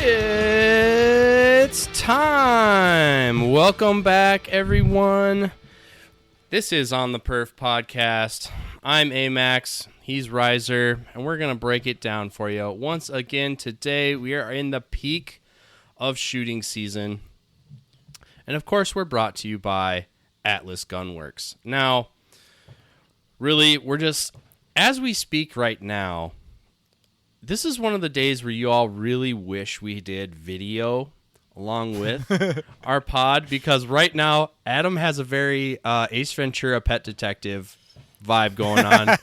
It's time. Welcome back, everyone. This is On the Perf Podcast. I'm Amax, he's Riser, and we're going to break it down for you. Once again, today we are in the peak of shooting season. And of course, we're brought to you by Atlas Gunworks. Now, really, we're just, as we speak right now, this is one of the days where you all really wish we did video along with our pod, because right now Adam has a very Ace Ventura Pet Detective vibe going on.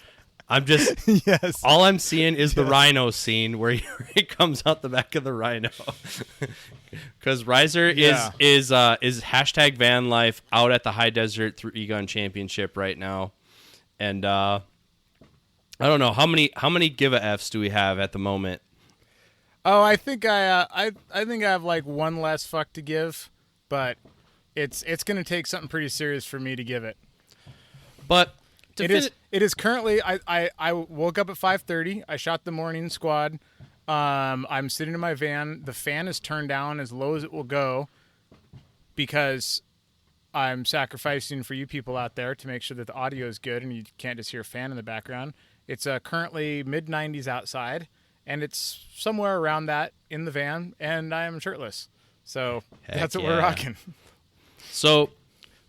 I'm just yes. All I'm seeing is the rhino scene where he comes out the back of the rhino. Because Riser is hashtag van life out at the High Desert 3-Gun Championship right now, and I don't know how many give a Fs do we have at the moment. Oh, I think I think I have like one less fuck to give, but it's going to take something pretty serious for me to give it. But it is currently I woke up at 5:30. I shot the morning squad. I'm sitting in my van. The fan is turned down as low as it will go because I'm sacrificing for you people out there to make sure that the audio is good and you can't just hear a fan in the background. It's currently mid-90s outside, and it's somewhere around that in the van, and I am shirtless. So that's what we're rocking. So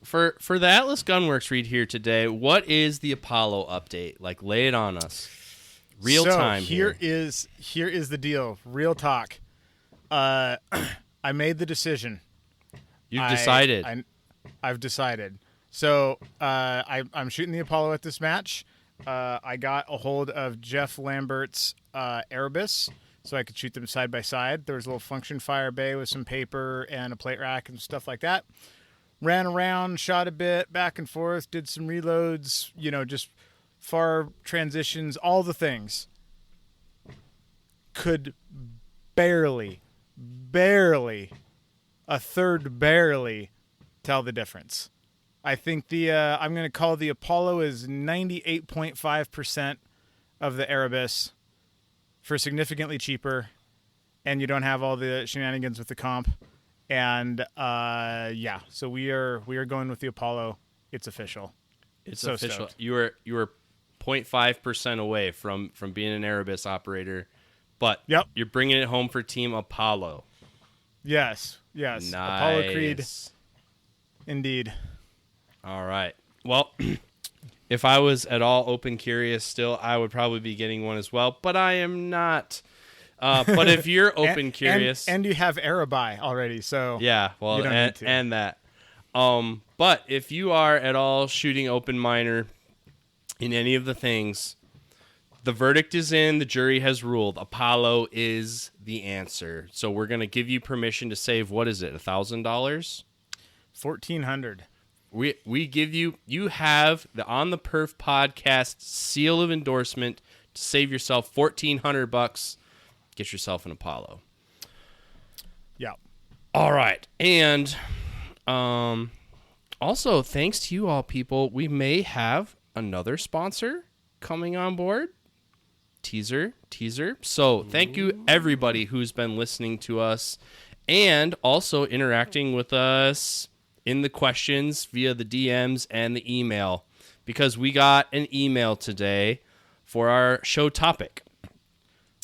for the Atlas Gunworks read here today, what is the Apollo update? Like, lay it on us. Real time here. Here is the deal. Real talk. I made the decision. You've decided. I've decided. So I'm shooting the Apollo at this match. I got a hold of Jeff Lambert's Erebus, so I could shoot them side by side. There was a little function fire bay with some paper and a plate rack and stuff like that. Ran around, shot a bit, back and forth, did some reloads, just far transitions, all the things. Could barely, a third barely tell the difference. I think I'm going to call the Apollo is 98.5% of the Erebus for significantly cheaper, and you don't have all the shenanigans with the comp. And so we are going with the Apollo. It's official. It's so official. Stoked. You were 0.5% away from being an Erebus operator, but You're bringing it home for Team Apollo. Yes. Nice. Apollo Creed. Indeed. All right. Well, if I was at all open curious still, I would probably be getting one as well, but I am not. But if you're open curious, and you have Arabai already, so yeah, well, you don't need to. And that. But if you are at all shooting open minor in any of the things, the verdict is in. The jury has ruled. Apollo is the answer. So we're gonna give you permission to save. What is it? $1,000? $1,400. We give you have the On the Perf Podcast seal of endorsement to save yourself $1,400. Get yourself an Apollo. Yeah. All right. And also, thanks to you all people, we may have another sponsor coming on board. Teaser. So thank you, everybody who's been listening to us and also interacting with us in the questions via the DMs and the email, because we got an email today for our show topic.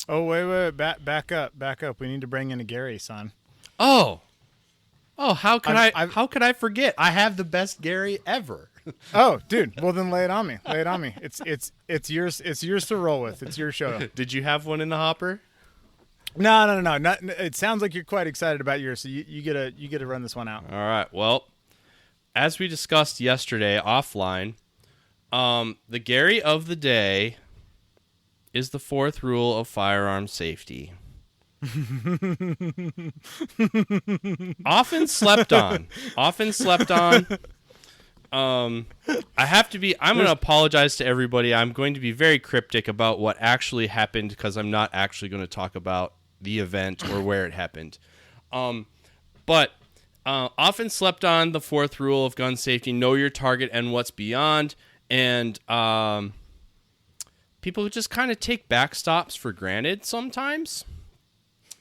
Oh, wait, back up. We need to bring in a Gary, son. Oh, how could I forget? I have the best Gary ever. Oh, dude. Well, then lay it on me. It's yours. It's yours to roll with. It's your show. Did you have one in the hopper? No. It sounds like you're quite excited about yours, so you get to run this one out. All right. Well, as we discussed yesterday offline, the Gary of the day is the fourth rule of firearm safety. Often slept on. I'm going to apologize to everybody. I'm going to be very cryptic about what actually happened, because I'm not actually going to talk about the event or where it happened. But often slept on, the fourth rule of gun safety: know your target and what's beyond. And people just kind of take backstops for granted sometimes.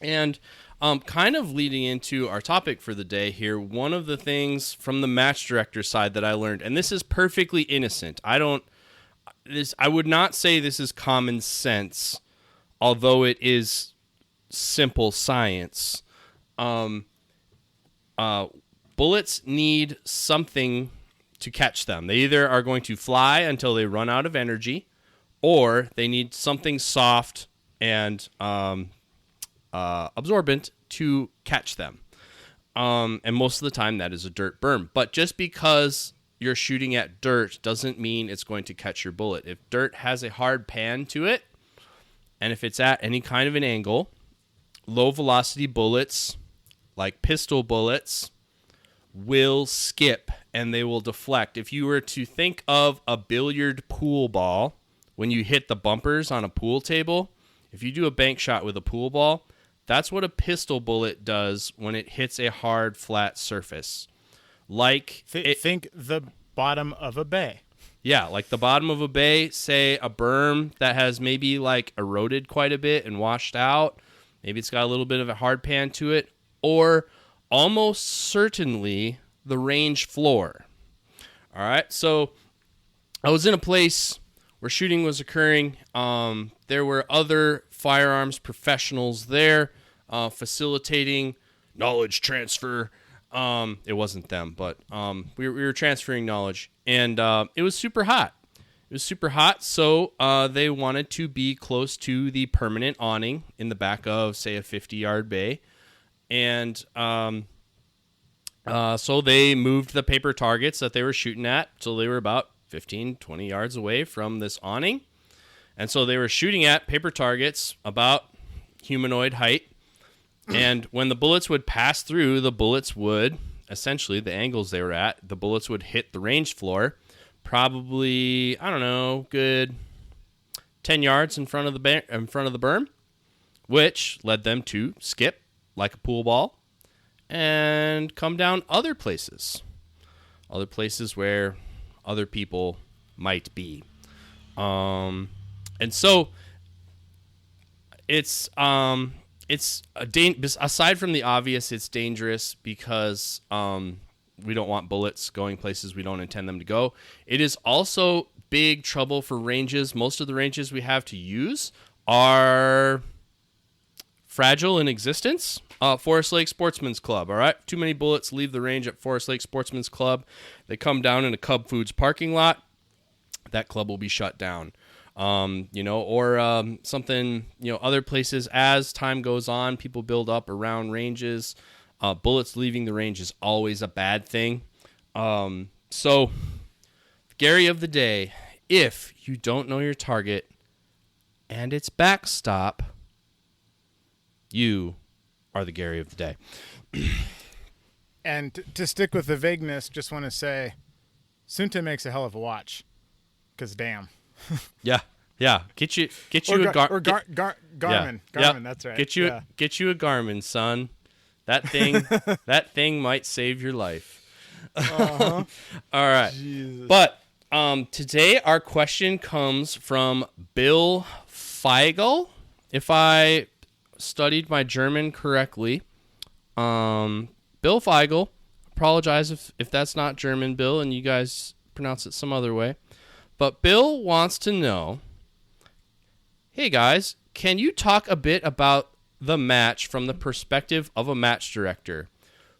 And Kind of leading into our topic for the day here, one of the things from the match director side that I learned, and this is perfectly innocent. I would not say this is common sense, although it is simple science. Bullets need something to catch them. They either are going to fly until they run out of energy, or they need something soft and absorbent to catch them. And most of the time that is a dirt berm. But just because you're shooting at dirt doesn't mean it's going to catch your bullet. If dirt has a hard pan to it, and if it's at any kind of an angle, low velocity bullets, like pistol bullets, will skip and they will deflect. If you were to think of a billiard pool ball, when you hit the bumpers on a pool table, if you do a bank shot with a pool ball, that's what a pistol bullet does when it hits a hard, flat surface. Think the bottom of a bay. Yeah, like the bottom of a bay, say a berm that has maybe like eroded quite a bit and washed out. Maybe it's got a little bit of a hard pan to it, or almost certainly the range floor. All right, so I was in a place where shooting was occurring. There were other firearms professionals there facilitating knowledge transfer. It wasn't them, but we were transferring knowledge, and it was super hot. It was super hot, so they wanted to be close to the permanent awning in the back of, say, a 50-yard bay. And so they moved the paper targets that they were shooting at, so they were about 15, 20 yards away from this awning. And so they were shooting at paper targets about humanoid height. And when the bullets would pass through, the bullets would, essentially, the angles they were at, the bullets would hit the range floor, probably, I don't know, good 10 yards in front of the berm, which led them to skip like a pool ball and come down other places where other people might be. And so it's aside from the obvious, it's dangerous because we don't want bullets going places we don't intend them to go. It is also big trouble for ranges. Most of the ranges we have to use are fragile in existence. Forest Lake Sportsman's Club, all right? Too many bullets leave the range at Forest Lake Sportsman's Club. They come down in a Cub Foods parking lot. That club will be shut down. Or something, other places. As time goes on, people build up around ranges. Bullets leaving the range is always a bad thing. So, Gary of the day, if you don't know your target and its backstop, you are the Gary of the day. And to stick with the vagueness, just want to say, Sunta makes a hell of a watch. Because damn. Yeah. Get you a Garmin. Garmin, that's right. Get you a Garmin, son. That thing might save your life. Uh-huh. All right. Jesus. But today our question comes from Bill Feigl. If I studied my German correctly, Bill Feigl. Apologize if that's not German, Bill, and you guys pronounce it some other way. But Bill wants to know, hey guys, can you talk a bit about the match from the perspective of a match director?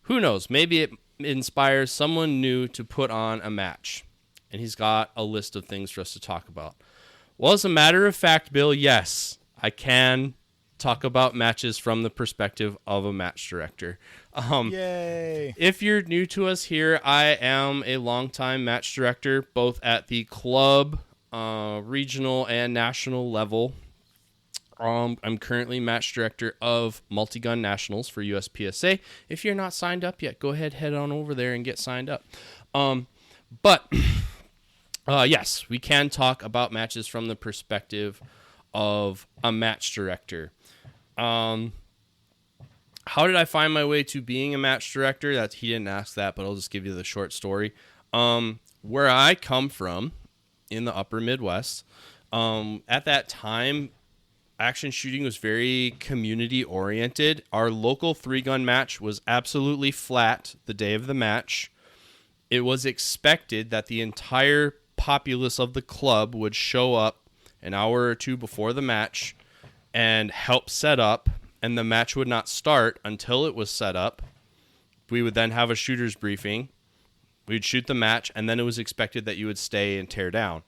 Who knows, maybe it inspires someone new to put on a match. And he's got a list of things for us to talk about. Well, as a matter of fact, Bill, yes, I can talk about matches from the perspective of a match director. Yay! If you're new to us here, I am a longtime match director, both at the club, regional, and national level. I'm currently match director of Multigun Nationals for USPSA. If you're not signed up yet, go ahead, head on over there and get signed up. Yes, we can talk about matches from the perspective of a match director. How did I find my way to being a match director? He didn't ask that, but I'll just give you the short story. Where I come from in the upper Midwest, at that time, action shooting was very community oriented. Our local 3-gun match was absolutely flat the day of the match. It was expected that the entire populace of the club would show up an hour or two before the match and help set up, and the match would not start until it was set up. We would then have a shooter's briefing. We'd shoot the match, and then it was expected that you would stay and tear down.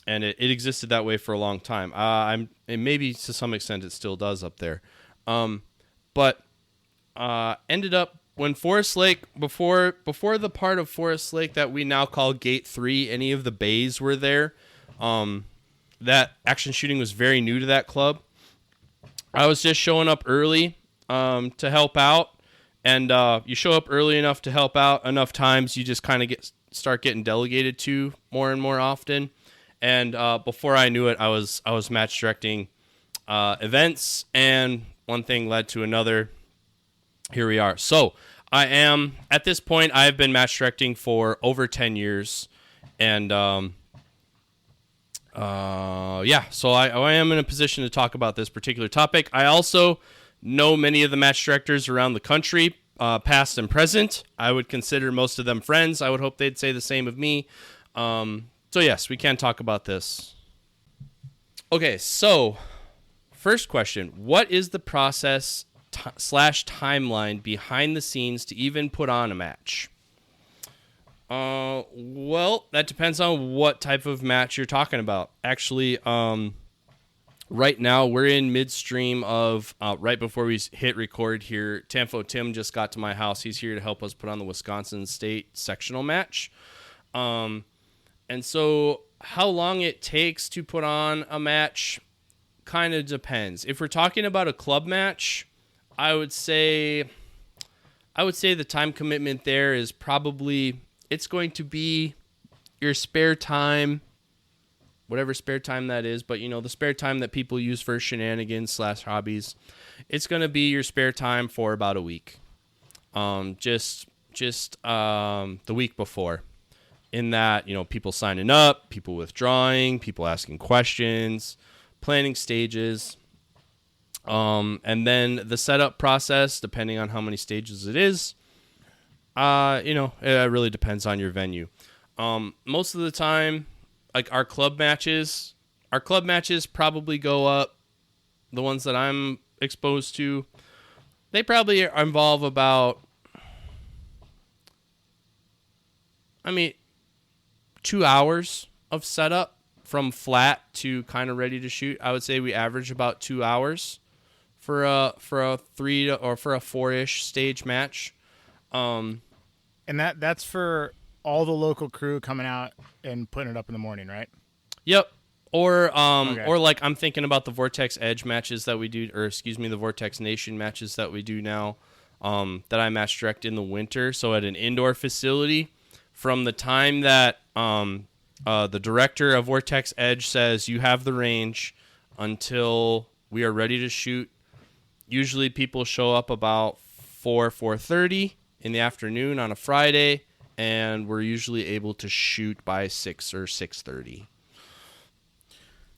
And it existed that way for a long time. And maybe to some extent it still does up there. But ended up when Forest Lake, before the part of Forest Lake that we now call Gate 3, any of the bays were there. That action shooting was very new to that club. I was just showing up early to help out. And you show up early enough to help out enough times, you just kind of start getting delegated to more and more often. And before I knew it, I was match directing events, and one thing led to another. Here we are. So I am, at this point, I've been match directing for over 10 years. And so I am in a position to talk about this particular topic. I also know many of the match directors around the country, past and present. I would consider most of them friends. I would hope they'd say the same of me. So yes, we can talk about this. Okay, so first question: what is the process slash timeline behind the scenes to even put on a match? Well, that depends on what type of match you're talking about. Actually, right now we're in midstream of right before we hit record here. Tamfo Tim just got to my house. He's here to help us put on the Wisconsin State sectional match. And so how long it takes to put on a match kind of depends. If we're talking about a club match, I would say the time commitment there is probably, it's going to be your spare time, whatever spare time that is, but the spare time that people use for shenanigans / hobbies. It's going to be your spare time for about a week. Just the week before. In that, people signing up, people withdrawing, people asking questions, planning stages, and then the setup process, depending on how many stages it is, it really depends on your venue. Most of the time, like our club matches probably go up, the ones that I'm exposed to, they probably involve about, 2 hours of setup from flat to kind of ready to shoot. I would say we average about 2 hours for a 3 or for a 4-ish stage match. And that's for all the local crew coming out and putting it up in the morning, right? Yep. Or Okay. or like I'm thinking about the Vortex Edge matches that we do, or the Vortex Nation matches that we do now, that I match direct in the winter. So at an indoor facility, from the time that the director of Vortex Edge says you have the range until we are ready to shoot, usually people show up about 4:30 in the afternoon on a Friday, and we're usually able to shoot by 6 or 6:30.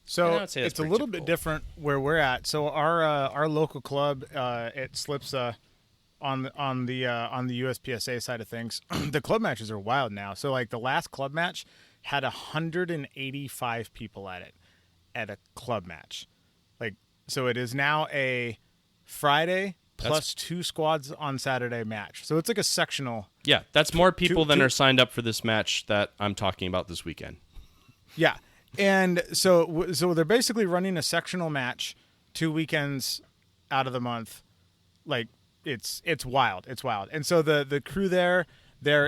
So it's a little bit different where we're at. So our local club, it slips on the USPSA side of things. The club matches are wild now. So like the last club match had 185 people at it at a club match. Like, so it is now a Friday plus 2 squads on Saturday match. So it's like a sectional. Yeah, that's more people than are signed up for this match that I'm talking about this weekend. Yeah. And so they're basically running a sectional match 2 weekends out of the month. Like, it's wild. It's wild. And so the crew there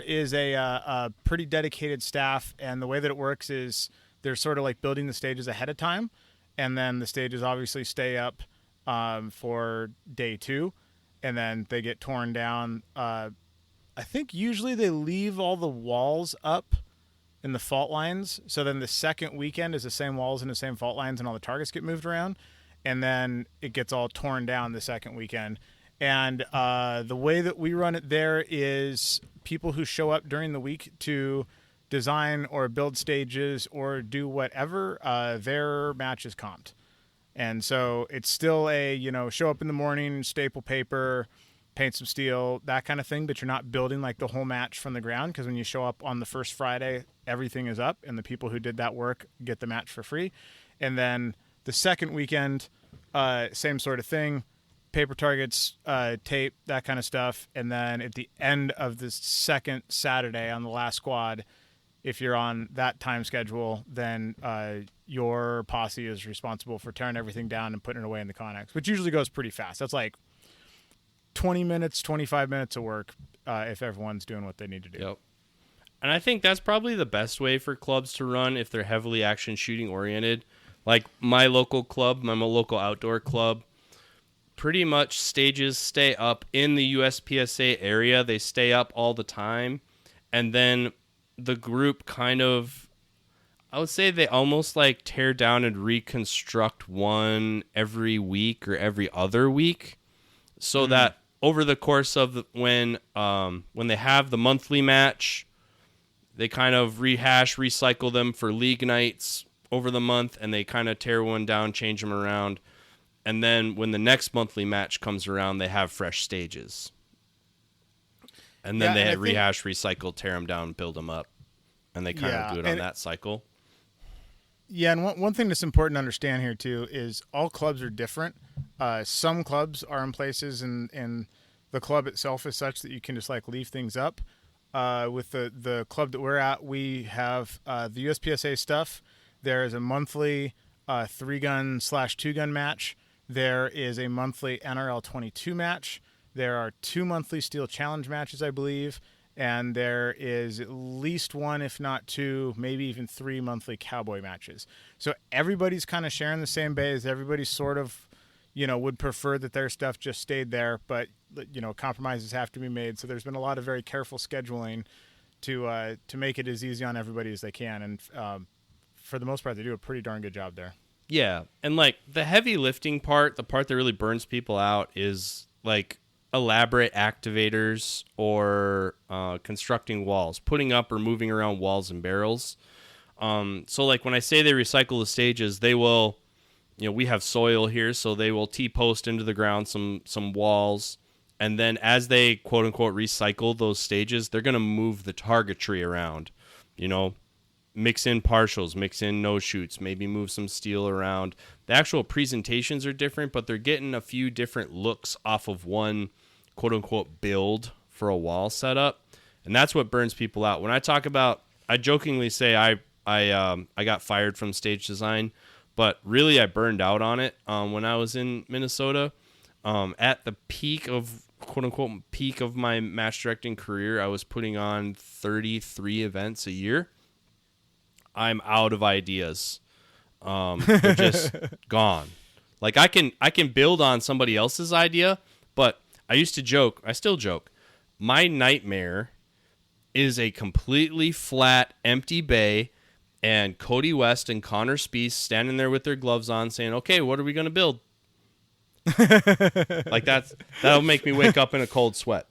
is a pretty dedicated staff, and the way that it works is they're sort of like building the stages ahead of time, and then the stages obviously stay up for day 2, and then they get torn down. I think usually they leave all the walls up in the fault lines, so then the second weekend is the same walls and the same fault lines, and all the targets get moved around, and then it gets all torn down the second weekend. And the way that we run it there is people who show up during the week to design or build stages or do whatever, their match is comped. And so it's still a, show up in the morning, staple paper, paint some steel, that kind of thing, but you're not building like the whole match from the ground, because when you show up on the first Friday, everything is up and the people who did that work get the match for free. And then the second weekend, same sort of thing, paper targets, tape, that kind of stuff. And then at the end of the second Saturday on the last squad, if you're on that time schedule, then your posse is responsible for tearing everything down and putting it away in the Connex, which usually goes pretty fast. That's like 20 minutes, 25 minutes of work if everyone's doing what they need to do. Yep. And I think that's probably the best way for clubs to run if they're heavily action shooting oriented. Like my local club, my local outdoor club, pretty much stages stay up in the USPSA area. They stay up all the time. And then the group kind of, I would say they almost like tear down and reconstruct one every week or every other week. So that over the course of when they have the monthly match, they kind of recycle them for league nights over the month, and they kind of tear one down, change them around. And then when the next monthly match comes around, they have fresh stages. And then they rehash, recycle, tear them down, build them up. And they kind of do it on that cycle. Yeah, and one thing that's important to understand here, too, is all clubs are different. Some clubs are in places, and the club itself is such that you can just, like, leave things up. With the club that we're at, we have the USPSA stuff. There is a monthly 3-gun / 2-gun match. There is a monthly NRL 22 match. There are 2 monthly Steel Challenge matches, I believe. And there is at least 1, if not 2, maybe even 3 monthly Cowboy matches. So everybody's kind of sharing the same bays. Everybody sort of, would prefer that their stuff just stayed there. But, compromises have to be made. So there's been a lot of very careful scheduling to make it as easy on everybody as they can. And for the most part, they do a pretty darn good job there. Yeah. And, like, the heavy lifting part, the part that really burns people out is, like, elaborate activators or constructing walls, putting up or moving around walls and barrels. So like when I say they recycle the stages, they will, we have soil here, so they will T-post into the ground some walls, and then as they quote unquote recycle those stages, they're going to move the targetry around, mix in partials, mix in no shoots, maybe move some steel around. The actual presentations are different, but they're getting a few different looks off of one quote-unquote build for a wall setup, and that's what burns people out. When I talk about, I jokingly say I got fired from stage design, but really I burned out on it when I was in Minnesota. At the peak of quote-unquote peak of my match directing career, I was putting on 33 events a year. I'm out of ideas. They're just gone. Like I can build on somebody else's idea, but I used to joke, I still joke, my nightmare is a completely flat, empty bay and Cody West and Connor Spieth standing there with their gloves on saying, okay, what are we going to build? Like that'll make me wake up in a cold sweat.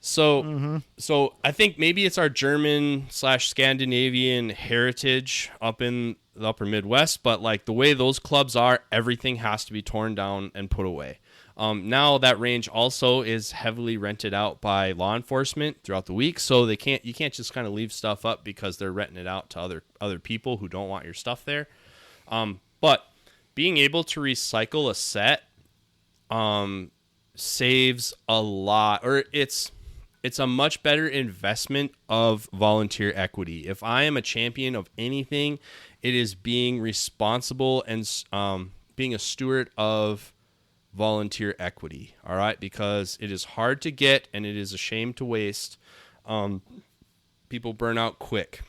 So I think maybe it's our German / Scandinavian heritage up in the upper Midwest, but like the way those clubs are, everything has to be torn down and put away. Now that range also is heavily rented out by law enforcement throughout the week, so you can't just kind of leave stuff up because they're renting it out to other people who don't want your stuff there. But being able to recycle a set saves a lot, or it's a much better investment of volunteer equity. If I am a champion of anything, it is being responsible and being a steward of volunteer equity, all right? Because it is hard to get and it is a shame to waste. People burn out quick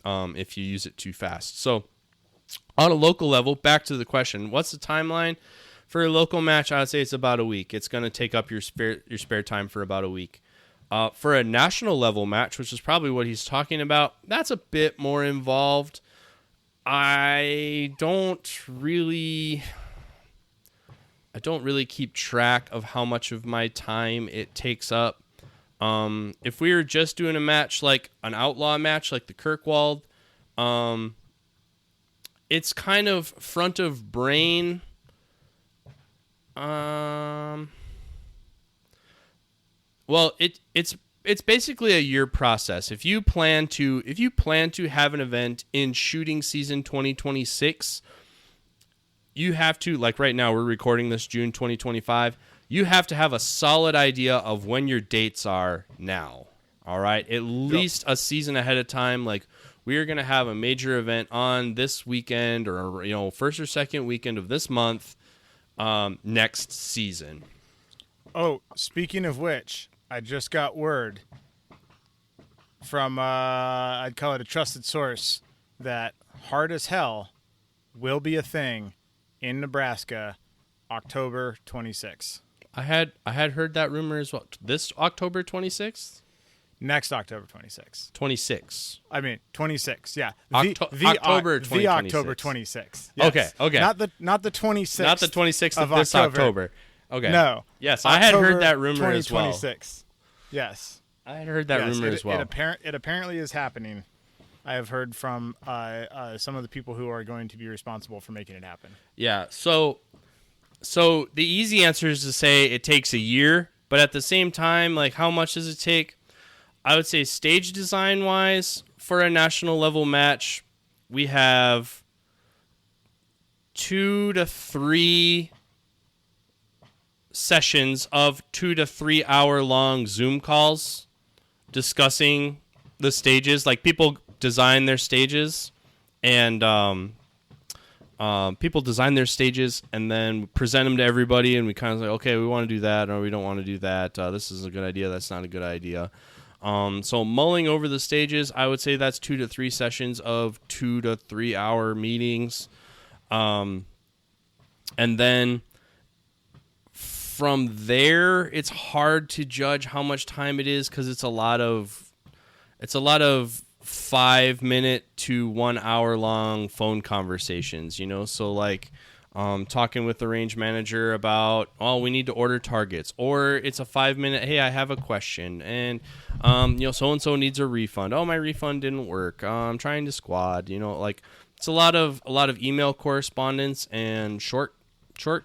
if you use it too fast. So on a local level, back to the question, what's the timeline for a local match? I would say it's about a week. It's going to take up your spare time for about a week. For a national level match, which is probably what he's talking about, that's a bit more involved. I don't really keep track of how much of my time it takes up. If we were just doing a match like an outlaw match like the Kirkwald, it's kind of front of brain. Well, it's basically a year process. If you plan to have an event in shooting season 2026, you have to, like right now we're recording this June 2025, you have to have a solid idea of when your dates are now. All right? At least a season ahead of time. Like, we are going to have a major event on this weekend or, first or second weekend of this month next season. Oh, speaking of which, I just got word from, I'd call it a trusted source, that Hard as Hell will be a thing in Nebraska October 26th. I had heard that rumor as well. This October 26th? Next October 26th. 26. I mean, 26, yeah. October 26. The October 26th. Yes. Okay. Not the 26th. Not the 26th of this October. October. Okay. No. Yes, October I had heard that rumor as well. 2026. Yes. I had heard that rumor as well. It apparently is happening. I have heard from some of the people who are going to be responsible for making it happen. Yeah. So the easy answer is to say it takes a year, but at the same time, like, how much does it take? I would say stage design wise for a national level match, we have 2 to 3 sessions of 2 to 3 hour long Zoom calls discussing the stages. Like, people design their stages and and then present them to everybody, and we kind of say, okay, we want to do that or we don't want to do that. This is a good idea. That's not a good idea. So mulling over the stages, I would say that's 2 to 3 sessions of 2 to 3 hour meetings. And then from there, it's hard to judge how much time it is because it's a lot of 5-minute to 1 hour long phone conversations, So like, talking with the range manager about, we need to order targets, or it's a 5-minute, hey, I have a question, and so-and-so needs a refund. Oh, my refund didn't work. I'm trying to squad, like, it's a lot of email correspondence and short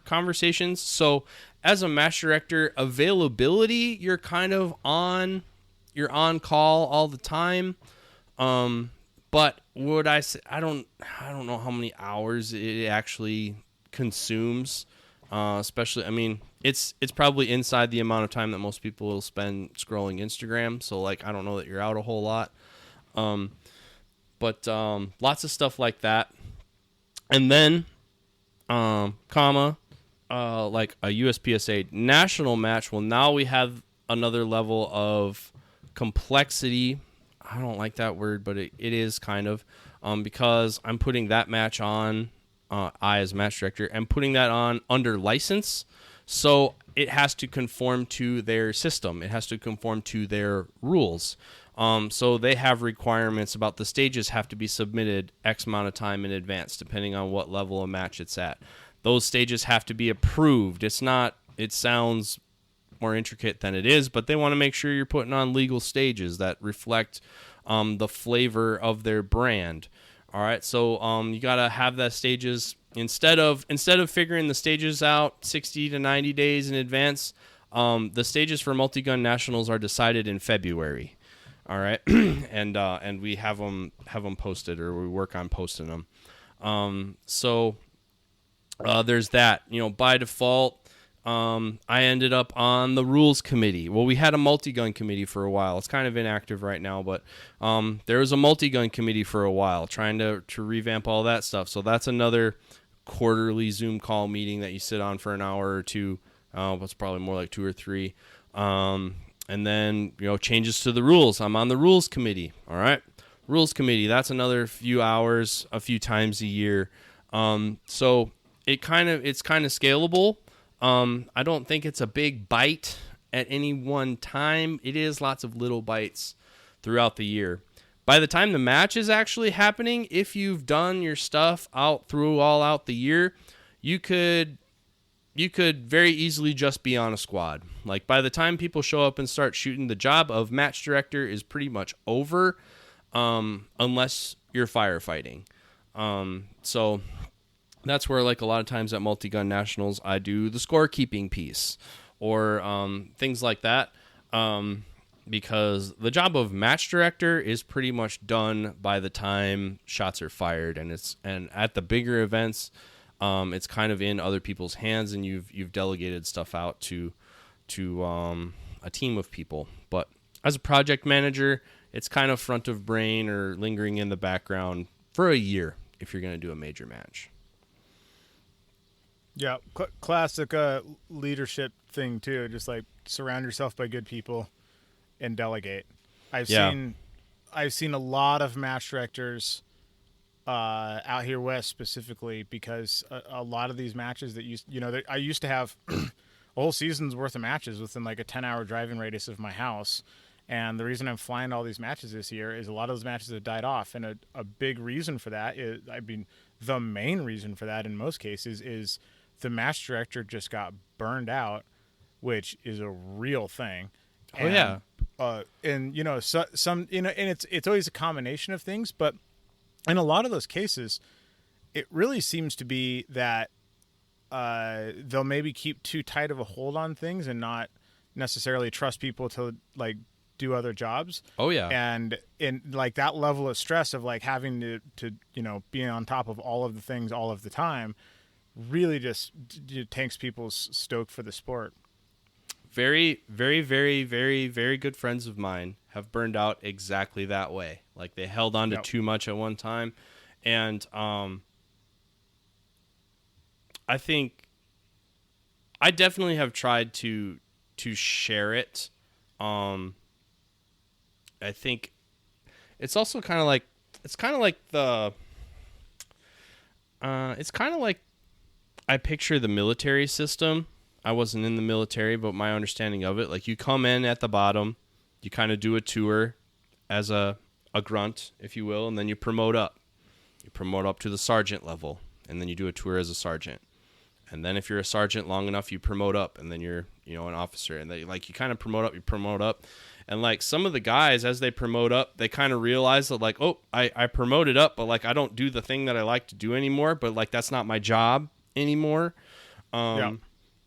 conversations. So as a match director, availability, you're kind of on call all the time. But would I say, I don't know how many hours it actually consumes, especially, I mean, it's probably inside the amount of time that most people will spend scrolling Instagram. So like, I don't know that you're out a whole lot. But lots of stuff like that. And then, like a USPSA national match. Well, now we have another level of complexity. I don't like that word, but it is kind of, because I'm putting that match on, I as match director, am putting that on under license. So it has to conform to their system. It has to conform to their rules. So they have requirements about the stages have to be submitted X amount of time in advance, depending on what level of match it's at. Those stages have to be approved. It sounds more intricate than it is, but they want to make sure you're putting on legal stages that reflect the flavor of their brand. All right, so you got to have that stages instead of figuring the stages out 60 to 90 days in advance. The stages for Multigun Nationals are decided in February. All right, and we have them posted, or we work on posting them. So there's that. By default, I ended up on the rules committee. Well, we had a multi-gun committee for a while. It's kind of inactive right now, but there was a multi-gun committee for a while, trying to revamp all that stuff. So that's another quarterly Zoom call meeting that you sit on for an hour or two. It's probably more like 2 or 3. And then, changes to the rules. I'm on the rules committee. All right. Rules committee. That's another few hours, a few times a year. So it's kind of scalable. I don't think it's a big bite at any one time. It is lots of little bites throughout the year. By the time the match is actually happening, if you've done your stuff all out the year, you could very easily just be on a squad. Like, by the time people show up and start shooting, the job of match director is pretty much over, unless you're firefighting. So that's where, like, a lot of times at Multigun Nationals, I do the scorekeeping piece or things like that. Because the job of match director is pretty much done by the time shots are fired, and at the bigger events, it's kind of in other people's hands, and you've delegated stuff out to a team of people. But as a project manager, it's kind of front of brain or lingering in the background for a year if you're going to do a major match. Yeah, classic leadership thing too. Just like surround yourself by good people and delegate. I've seen a lot of match directors out here west specifically because a lot of these matches that I used to have a whole season's worth of matches within like a 10-hour driving radius of my house. And the reason I'm flying all these matches this year is a lot of those matches have died off. And a big reason for that is, the main reason for that in most cases is the match director just got burned out, which is a real thing. Oh, yeah. And it's always a combination of things, but in a lot of those cases, it really seems to be that they'll maybe keep too tight of a hold on things and not necessarily trust people to like do other jobs. Oh yeah. And in like that level of stress of like having to be on top of all of the things all of the time really just tanks people's stoke for the sport. Very, very, very, very, very good friends of mine have burned out exactly that way. Like they held on to too much at one time. And I think I definitely have tried to share it. I think it's also kind of like I picture the military system. I wasn't in the military, but my understanding of it, like you come in at the bottom, you kind of do a tour as a grunt, if you will, and then you promote up. You promote up to the sergeant level, and then you do a tour as a sergeant. And then if you're a sergeant long enough, you promote up, and then you're, an officer. And you kind of promote up. And like some of the guys, as they promote up, they kind of realize that like, oh, I promoted up, but like I don't do the thing that I like to do anymore. But like that's not my job anymore.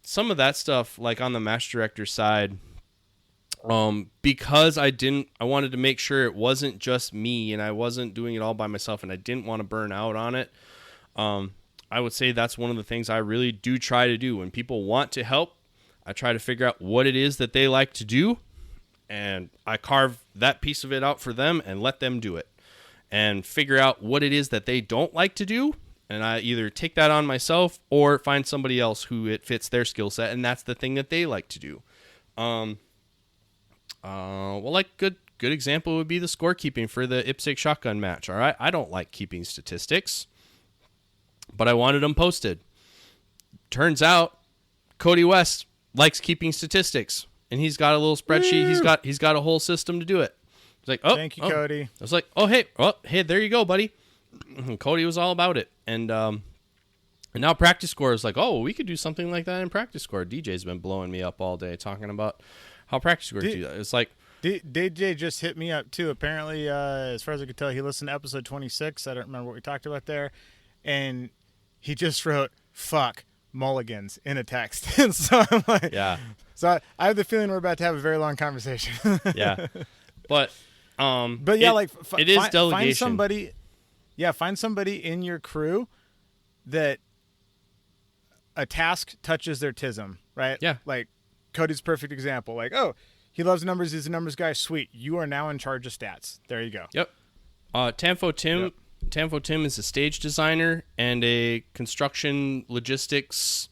Some of that stuff, like on the match director side, because I wanted to make sure it wasn't just me and I wasn't doing it all by myself and I didn't want to burn out on it. I would say that's one of the things I really do try to do. When people want to help, I try to figure out what it is that they like to do, and I carve that piece of it out for them and let them do it, and figure out what it is that they don't like to do, and I either take that on myself or find somebody else who it fits their skill set, and that's the thing that they like to do. Like good example would be the scorekeeping for the IPSC shotgun match. All right, I don't like keeping statistics, but I wanted them posted. Turns out Cody West likes keeping statistics, and he's got a little spreadsheet. He's got a whole system to do it. It's like, thank you, Cody. I was like, hey, there you go, buddy. And Cody was all about it, and now practice score is like, we could do something like that in practice score. DJ's been blowing me up all day talking about how practice score do that. It's like DJ just hit me up too. Apparently, as far as I could tell, he listened to episode 26. I don't remember what we talked about there, and he just wrote "fuck mulligans" in a text. And so I'm like, yeah. So I have the feeling we're about to have a very long conversation. Yeah, but it is delegation. Find somebody in your crew that a task touches their tism, right? Yeah. Like Cody's a perfect example. Like, he loves numbers. He's a numbers guy. Sweet. You are now in charge of stats. There you go. Yep. Tanfo Tim is a stage designer and a construction logistics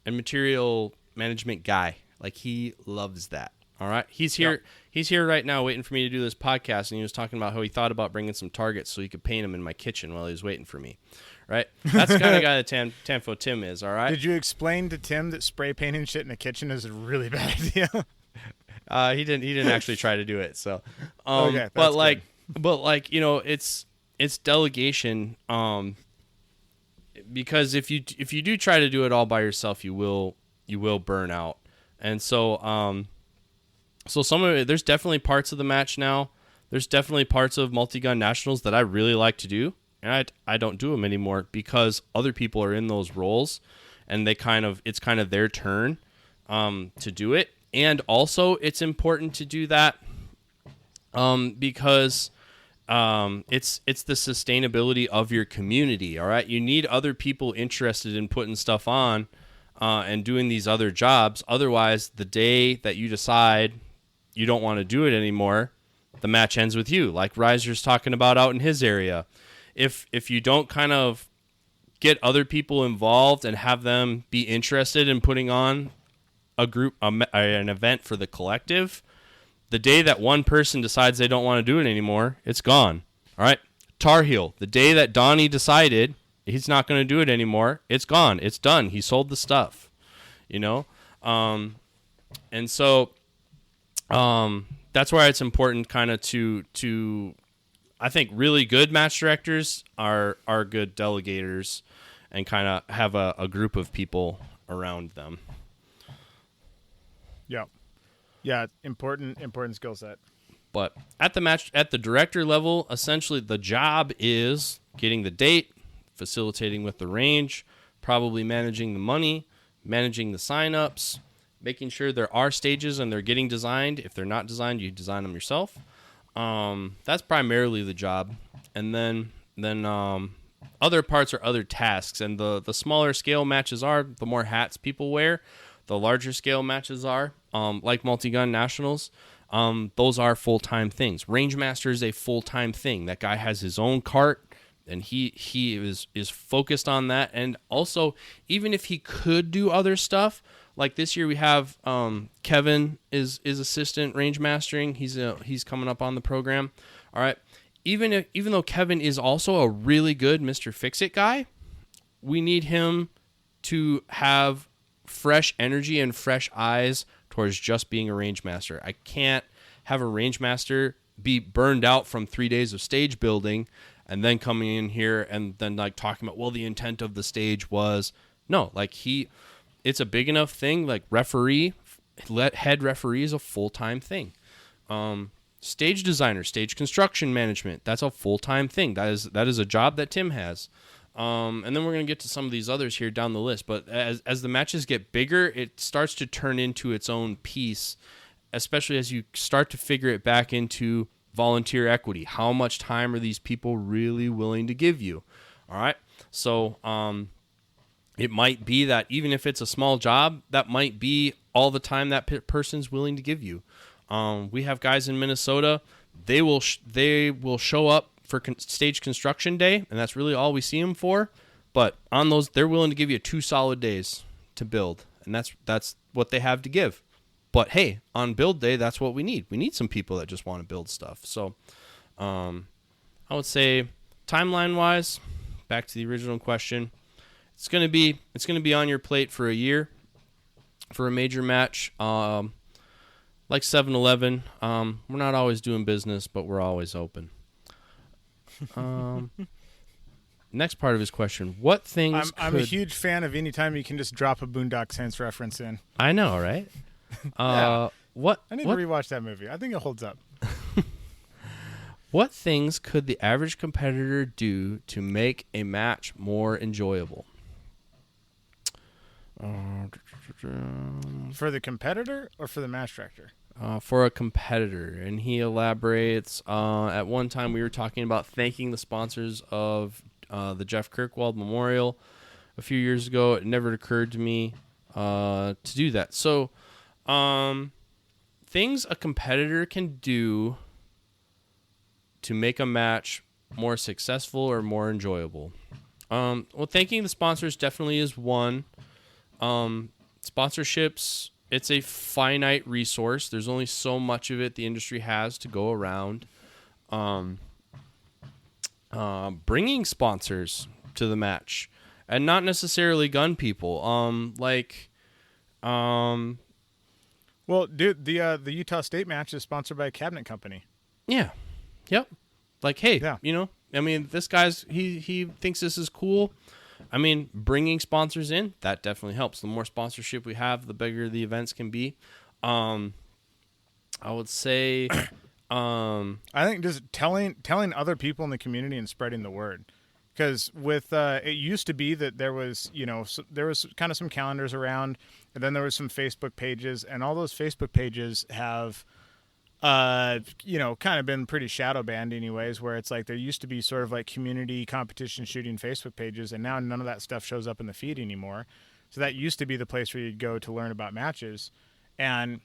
and material management guy. Like he loves that. All right. He's here. Yep. He's here right now waiting for me to do this podcast, and he was talking about how he thought about bringing some targets so he could paint them in my kitchen while he was waiting for me. Right? That's the kind of guy that Tanfo Tim is, all right? Did you explain to Tim that spray painting shit in the kitchen is a really bad idea? He didn't actually try to do it. So okay, it's delegation, because if you do try to do it all by yourself, you will burn out. And so some of it, there's definitely parts of the match now. There's definitely parts of Multigun Nationals that I really like to do, And I don't do them anymore because other people are in those roles, and it's kind of their turn to do it. And also, it's important to do that because it's the sustainability of your community. All right, you need other people interested in putting stuff on and doing these other jobs. Otherwise, the day that you decide you don't want to do it anymore, the match ends with you, like Riser's talking about out in his area. If you don't kind of get other people involved and have them be interested in putting on an event for the collective, the day that one person decides they don't want to do it anymore, it's gone. All right. Tar Heel, the day that Donnie decided he's not going to do it anymore, it's gone. It's done. He sold the stuff, you know? And so that's why it's important kind of to I think really good match directors are good delegators and kind of have a group of people around them. Yeah, important skill set. But at the director level, essentially the job is getting the date, facilitating with the range, probably managing the money, managing the signups, making sure there are stages and they're getting designed. If they're not designed, you design them yourself. That's primarily the job. And then other parts are other tasks. And the smaller scale matches are, the more hats people wear. The larger scale matches are, like Multigun Nationals. Those are full-time things. Rangemaster is a full-time thing. That guy has his own cart, and he is focused on that. And also, even if he could do other stuff, like this year we have Kevin is assistant range mastering. He's coming up on the program. All right. Even though Kevin is also a really good Mr. Fix-It guy, we need him to have fresh energy and fresh eyes towards just being a range master. I can't have a range master be burned out from 3 days of stage building and then coming in here and then like talking about, well, the intent of the stage was no, like it's a big enough thing. Like head referee is a full-time thing. Stage designer, stage construction management, that's a full-time thing. That is a job that Tim has. And then we're going to get to some of these others here down the list. But as the matches get bigger, it starts to turn into its own piece, especially as you start to figure it back into volunteer equity. How much time are these people really willing to give you? All right. So it might be that even if it's a small job, that might be all the time that person's willing to give you. We have guys in Minnesota. They will show up for stage construction day, and that's really all we see them for. But on those, they're willing to give you 2 solid days to build, and that's what they have to give. But hey, on build day, that's what we need. We need some people that just want to build stuff. So, I would say timeline wise, back to the original question, it's gonna be on your plate for a year for a major match. Like 7-Eleven, we're not always doing business, but we're always open. Next part of his question: what things? I'm a huge fan of any time you can just drop a Boondock Saints reference in. I know, right? Yeah. What? I need to rewatch that movie. I think it holds up. What things could the average competitor do to make a match more enjoyable? For the competitor or for the match director? For a competitor, and he elaborates. At one time, we were talking about thanking the sponsors of the Jeff Kirkwald Memorial a few years ago. It never occurred to me to do that. So, things a competitor can do to make a match more successful or more enjoyable. Well, thanking the sponsors definitely is one. Sponsorships, it's a finite resource. There's only so much of it the industry has to go around. Bringing sponsors to the match, and not necessarily gun people. Well, dude, the Utah State match is sponsored by a cabinet company. Yeah. Yep. Like, hey, yeah. I mean, this guy's he thinks this is cool. I mean, bringing sponsors in, that definitely helps. The more sponsorship we have, the bigger the events can be. I would say I think just telling other people in the community and spreading the word. Because with it used to be that there was, there was kind of some calendars around, and then there was some Facebook pages, and all those Facebook pages have, kind of been pretty shadow banned anyways, where it's like there used to be sort of like community competition shooting Facebook pages, and now none of that stuff shows up in the feed anymore. So that used to be the place where you'd go to learn about matches. And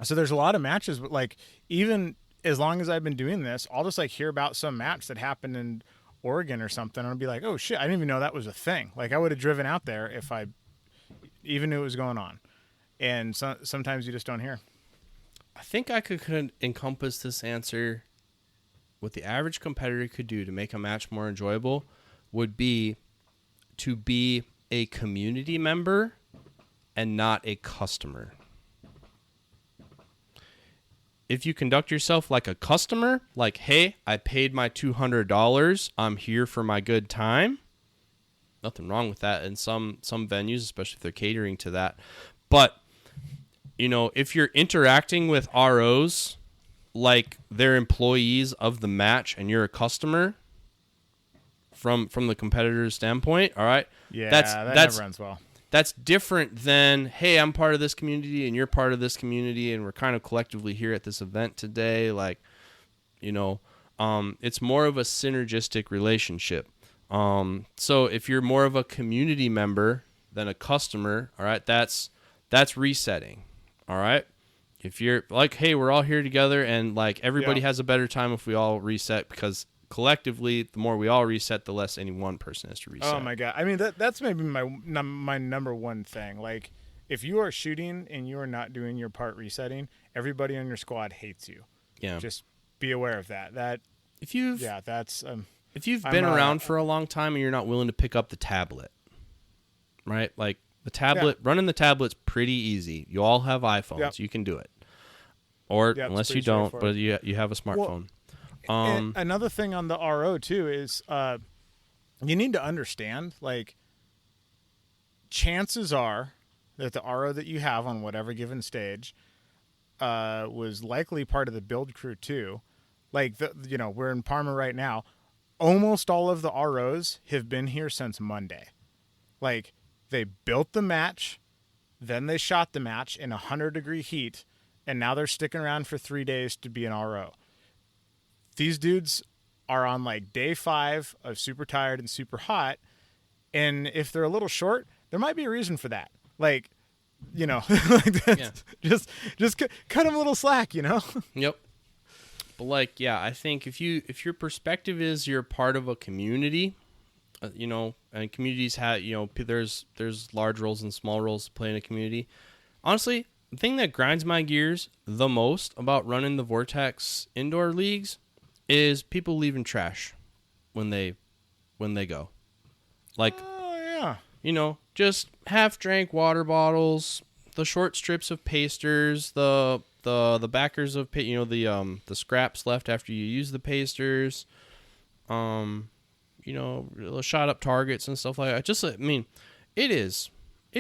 so there's a lot of matches, but like even as long as I've been doing this, I'll just like hear about some match that happened in Oregon or something, and I'll be like, oh shit, I didn't even know that was a thing. Like I would have driven out there if I even knew it was going on. And sometimes you just don't hear. I think I could encompass this answer. What the average competitor could do to make a match more enjoyable would be to be a community member and not a customer. If you conduct yourself like a customer, like, hey, I paid my $200, I'm here for my good time, nothing wrong with that in some venues, especially if they're catering to that. But, if you're interacting with ROs like they're employees of the match and you're a customer from the competitor's standpoint, all right? Yeah, that never ends well. That's different than, hey, I'm part of this community and you're part of this community and we're kind of collectively here at this event today. Like, it's more of a synergistic relationship. So if you're more of a community member than a customer, all right, that's resetting. All right. If you're like, hey, we're all here together and like everybody has a better time if we all reset, because collectively, the more we all reset, the less any one person has to reset. Oh my God. I mean, that's maybe my number one thing. Like if you are shooting and you are not doing your part resetting, everybody on your squad hates you. Yeah. Just be aware of that. If you've been around for a long time and you're not willing to pick up the tablet, right? Like the tablet, running the tablet's pretty easy. You all have iPhones. You can do it. Or unless you don't, but you have a smartphone. And another thing on the RO too is you need to understand, like, chances are that the RO that you have on whatever given stage was likely part of the build crew too. Like, we're in Parma right now. Almost all of the ROs have been here since Monday. Like, they built the match, then they shot the match in 100-degree heat, and now they're sticking around for 3 days to be an RO. These dudes are on like day 5 of super tired and super hot. And if they're a little short, there might be a reason for that. Like, just cut them a little slack, Yep. But like, I think if your perspective is you're part of a community, and communities have, there's large roles and small roles to play in a community. Honestly, the thing that grinds my gears the most about running the Vortex indoor leagues is people leaving trash when they go. Like, just half-drank water bottles, the short strips of pasters, the backers of the scraps left after you use the pasters, shot up targets and stuff like that. Just, it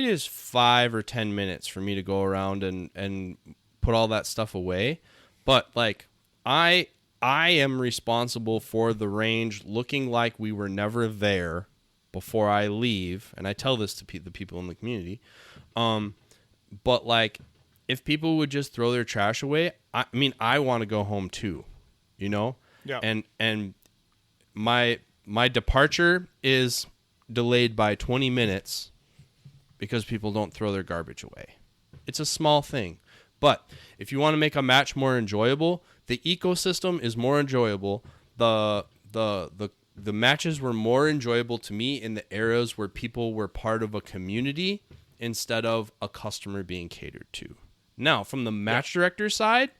is 5 or 10 minutes for me to go around and put all that stuff away, but like I am responsible for the range looking like we were never there before I leave, and I tell this to the people in the community. But like, if people would just throw their trash away, I want to go home too, Yeah. And my departure is delayed by 20 minutes because people don't throw their garbage away. It's a small thing, but if you want to make a match more enjoyable, the ecosystem is more enjoyable. The matches were more enjoyable to me in the eras where people were part of a community instead of a customer being catered to. Now, from the match director side,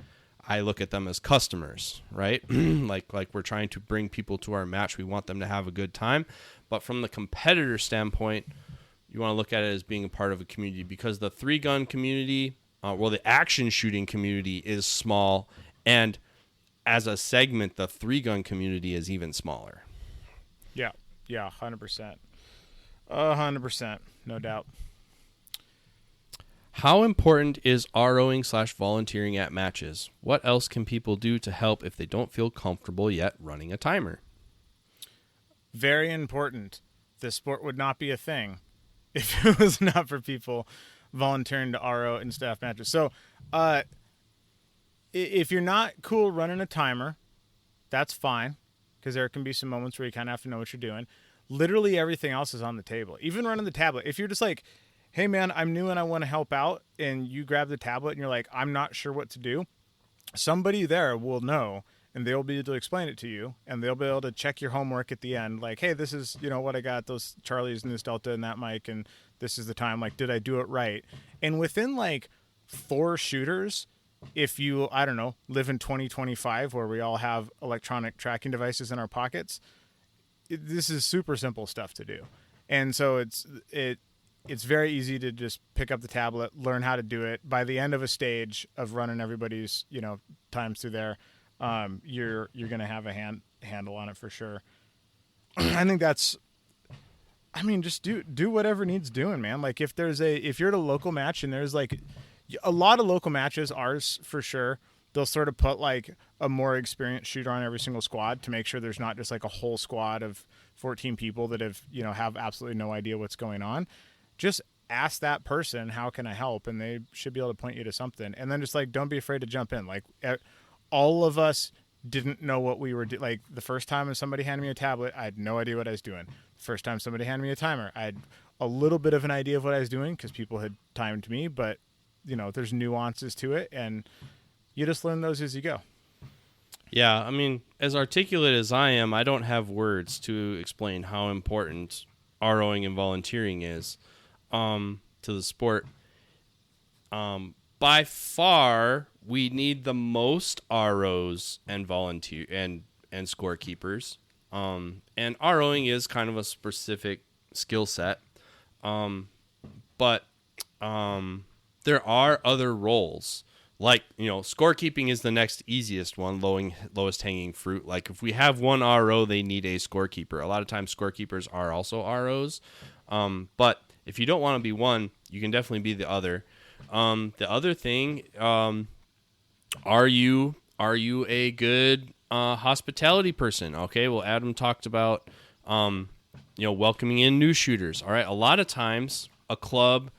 I look at them as customers, right? like we're trying to bring people to our match. We want them to have a good time. But from the competitor standpoint, you want to look at it as being a part of a community, because the 3-gun community, the action shooting community is small. And as a segment, the 3-gun community is even smaller. Yeah, 100%. 100%, no doubt. How important is ROing/volunteering at matches? What else can people do to help if they don't feel comfortable yet running a timer? very important. This sport would not be a thing if it was not for people volunteering to RO and staff matches. So, if you're not cool running a timer, that's fine, because there can be some moments where you kind of have to know what you're doing. Literally everything else is on the table. Even running the tablet. If you're just like, hey man, I'm new and I want to help out, and you grab the tablet and you're like, I'm not sure what to do, somebody there will know, and they'll be able to explain it to you, and they'll be able to check your homework at the end. Like, hey, this is, what I got, those Charlies and this Delta and that mic, and this is the time. Like, did I do it right? And within like 4 shooters, if you, I don't know, live in 2025 where we all have electronic tracking devices in our pockets, this is super simple stuff to do. And so it's very easy to just pick up the tablet, learn how to do it. By the end of a stage of running everybody's, times through there, you're going to have a handle on it for sure. I think that's, just do whatever needs doing, man. Like if you're at a local match and there's like a lot of local matches, ours for sure, they'll sort of put like a more experienced shooter on every single squad to make sure there's not just like a whole squad of 14 people that have absolutely no idea what's going on. Just ask that person, how can I help? And they should be able to point you to something. And then just like, don't be afraid to jump in. Like all of us didn't know what we were doing. Like the first time somebody handed me a tablet, I had no idea what I was doing. The first time somebody handed me a timer, I had a little bit of an idea of what I was doing because people had timed me, but there's nuances to it, and you just learn those as you go. Yeah, as articulate as I am, I don't have words to explain how important ROing and volunteering is to the sport. By far, we need the most ROs and volunteer and scorekeepers. And ROing is kind of a specific skill set. But there are other roles. Like, scorekeeping is the next easiest one, lowest hanging fruit. Like, if we have one RO, they need a scorekeeper. A lot of times, scorekeepers are also ROs. But if you don't want to be one, you can definitely be the other. The other thing, are you a good hospitality person? Okay, well, Adam talked about, welcoming in new shooters. All right, a lot of times, a club,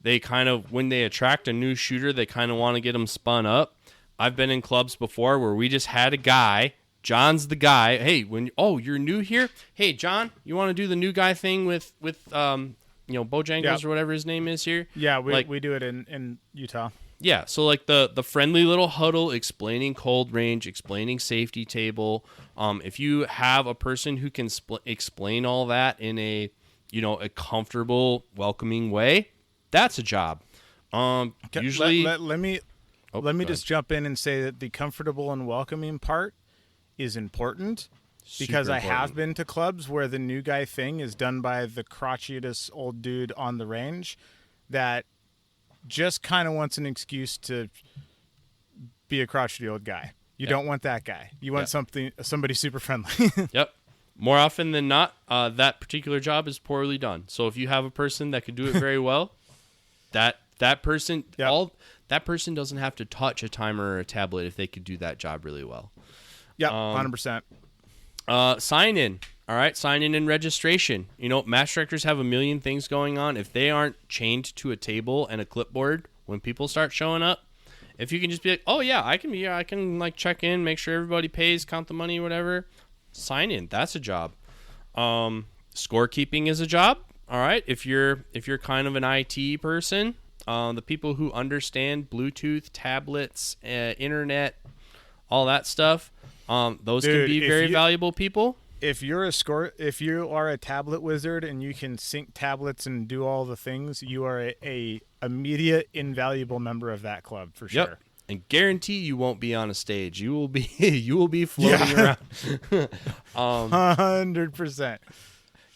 they kind of, when they attract a new shooter, they kind of want to get them spun up. I've been in clubs before where we just had a guy. John's the guy. Hey, you're new here? Hey, John, you want to do the new guy thing with Bojangles or whatever his name is here? Yeah, we do it in Utah. Yeah, so like the friendly little huddle, explaining cold range, explaining safety table. If you have a person who can explain all that in a comfortable, welcoming way, that's a job. Usually, let me just jump in and say that the comfortable and welcoming part is important, because I have been to clubs where the new guy thing is done by the crotchetiest old dude on the range that just kind of wants an excuse to be a crotchety old guy. You don't want that guy. You want somebody super friendly. Yep. More often than not, that particular job is poorly done. So if you have a person that can do it very well, that person that person doesn't have to touch a timer or a tablet if they could do that job really well. Yeah, 100%. Sign in. All right, sign in and registration. Match directors have a million things going on. If they aren't chained to a table and a clipboard when people start showing up, if you can just be like, oh yeah, I can be here. I can like check in, make sure everybody pays, count the money, whatever. Sign in. That's a job. Scorekeeping is a job. All right. If you're kind of an IT person, the people who understand Bluetooth, tablets, internet, all that stuff, those can be very valuable people. If you are a tablet wizard and you can sync tablets and do all the things, you are a immediate invaluable member of that club for sure. Yep. And guarantee you won't be on a stage. You will be floating around. 100%.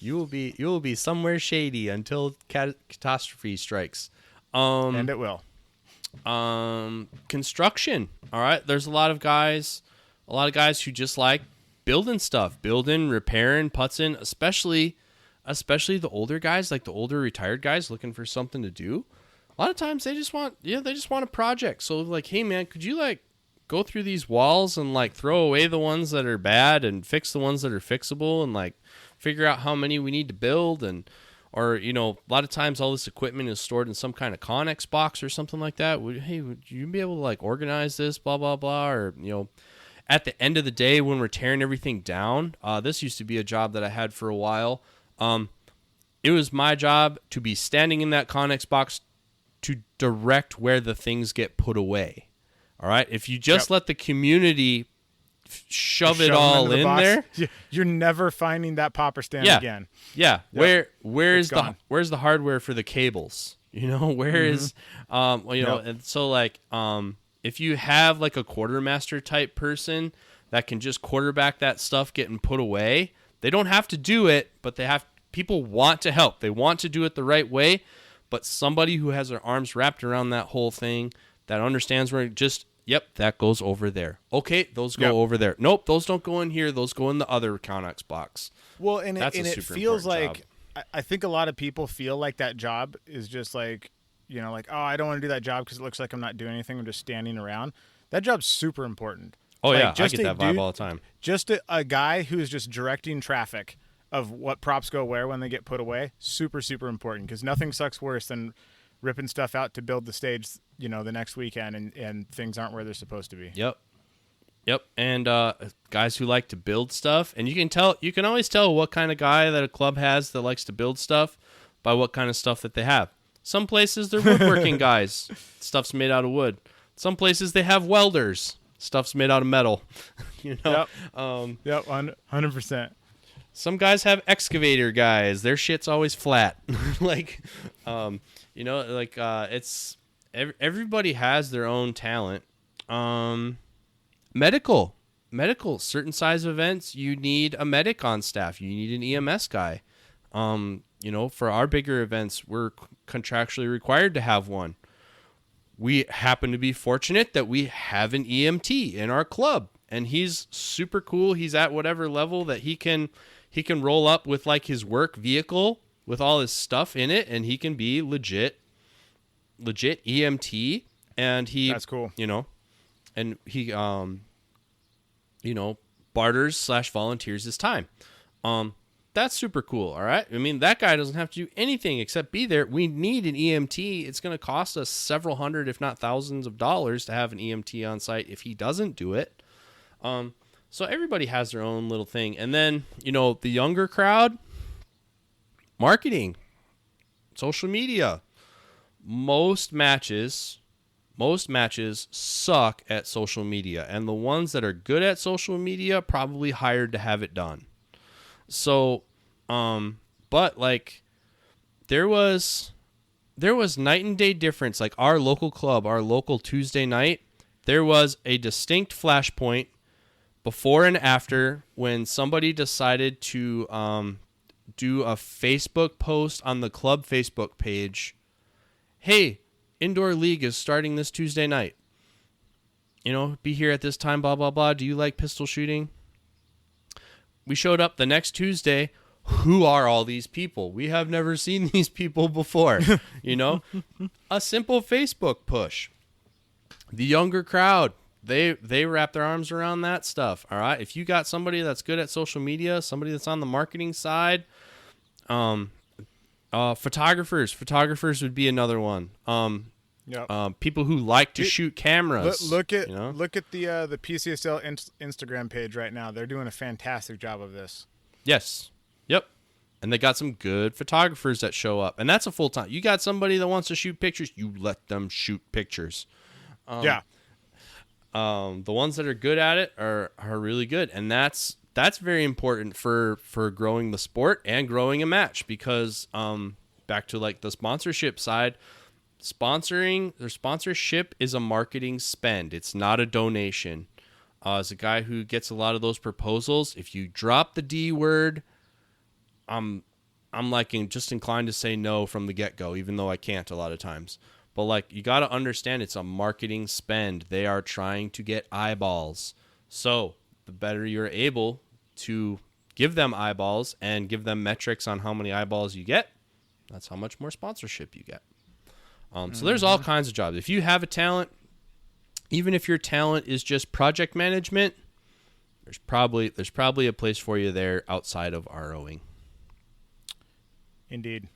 You will be somewhere shady until catastrophe strikes. And it will. Construction. All right. There's a lot of guys who just like building stuff, repairing, putzing, especially the older guys, like the older retired guys looking for something to do. A lot of times they just want a project. So like, hey man, could you like go through these walls and like throw away the ones that are bad and fix the ones that are fixable and like figure out how many we need to build, or a lot of times all this equipment is stored in some kind of Connex box or something like that. Would you be able to like organize this, blah blah blah, or at the end of the day when we're tearing everything down, this used to be a job that I had for a while. It was my job to be standing in that Connex box to direct where the things get put away. All right, if you just let the community shove it all in there, you're never finding that popper stand again. Yeah, yep. Where's the hardware for the cables? Where is and so like if you have like a quartermaster type person that can just quarterback that stuff getting put away, they don't have to do it, but people want to help. They want to do it the right way, but somebody who has their arms wrapped around that whole thing, that understands where that goes over there. Okay, those go over there. Nope, those don't go in here. Those go in the other Connex box. Well, and it feels like I think a lot of people feel like that job is just like, like, oh, I don't want to do that job because it looks like I'm not doing anything. I'm just standing around. That job's super important. Oh, like, I get that vibe all the time. Just a guy who's just directing traffic of what props go where when they get put away, super, super important, because nothing sucks worse than ripping stuff out to build the stage, the next weekend and things aren't where they're supposed to be. Yep. And guys who like to build stuff, and you can always tell what kind of guy that a club has that likes to build stuff by what kind of stuff that they have. Some places they're woodworking guys. Stuff's made out of wood. Some places they have welders. Stuff's made out of metal. Yep. 100%. Some guys have excavator guys. Their shit's always flat. It's everybody has their own talent. Medical, certain size events, you need a medic on staff. You need an EMS guy. For our bigger events, we're contractually required to have one. We happen to be fortunate that we have an EMT in our club, and he's super cool. He's at whatever level that he can roll up with like his work vehicle with all his stuff in it, and he can be legit EMT. And that's cool. And he barters/volunteers his time. That's super cool. All right. I mean, that guy doesn't have to do anything except be there. We need an EMT. It's going to cost us several hundred, if not thousands of dollars to have an EMT on site if he doesn't do it. So everybody has their own little thing. And then, the younger crowd, marketing, social media. Most matches suck at social media. And the ones that are good at social media probably hired to have it done. So, but like there was night and day difference. Like our local club, our local Tuesday night, there was a distinct flashpoint before and after when somebody decided to do a Facebook post on the club Facebook page. Hey, indoor league is starting this Tuesday night. Be here at this time, blah, blah, blah. Do you like pistol shooting? We showed up the next Tuesday. Who are all these people? We have never seen these people before. A simple Facebook push. The younger crowd, they wrap their arms around that stuff. All right. If you got somebody that's good at social media, somebody that's on the marketing side, photographers would be another one. People who like to shoot cameras. Look at the PCSL Instagram page right now. They're doing a fantastic job of this. Yes. Yep. And they got some good photographers that show up, and that's a full time. You got somebody that wants to shoot pictures, you let them shoot pictures. The ones that are good at it are really good, and that's very important for growing the sport and growing a match, because back to like the sponsorship side, sponsorship is a marketing spend. It's not a donation. As a guy who gets a lot of those proposals, if you drop the D word, I'm just inclined to say no from the get-go, even though I can't a lot of times. But like, you got to understand, it's a marketing spend. They are trying to get eyeballs. So the better you're able to give them eyeballs and give them metrics on how many eyeballs you get, that's how much more sponsorship you get. So there's all kinds of jobs. If you have a talent, even if your talent is just project management, there's probably a place for you there outside of ROing. Indeed.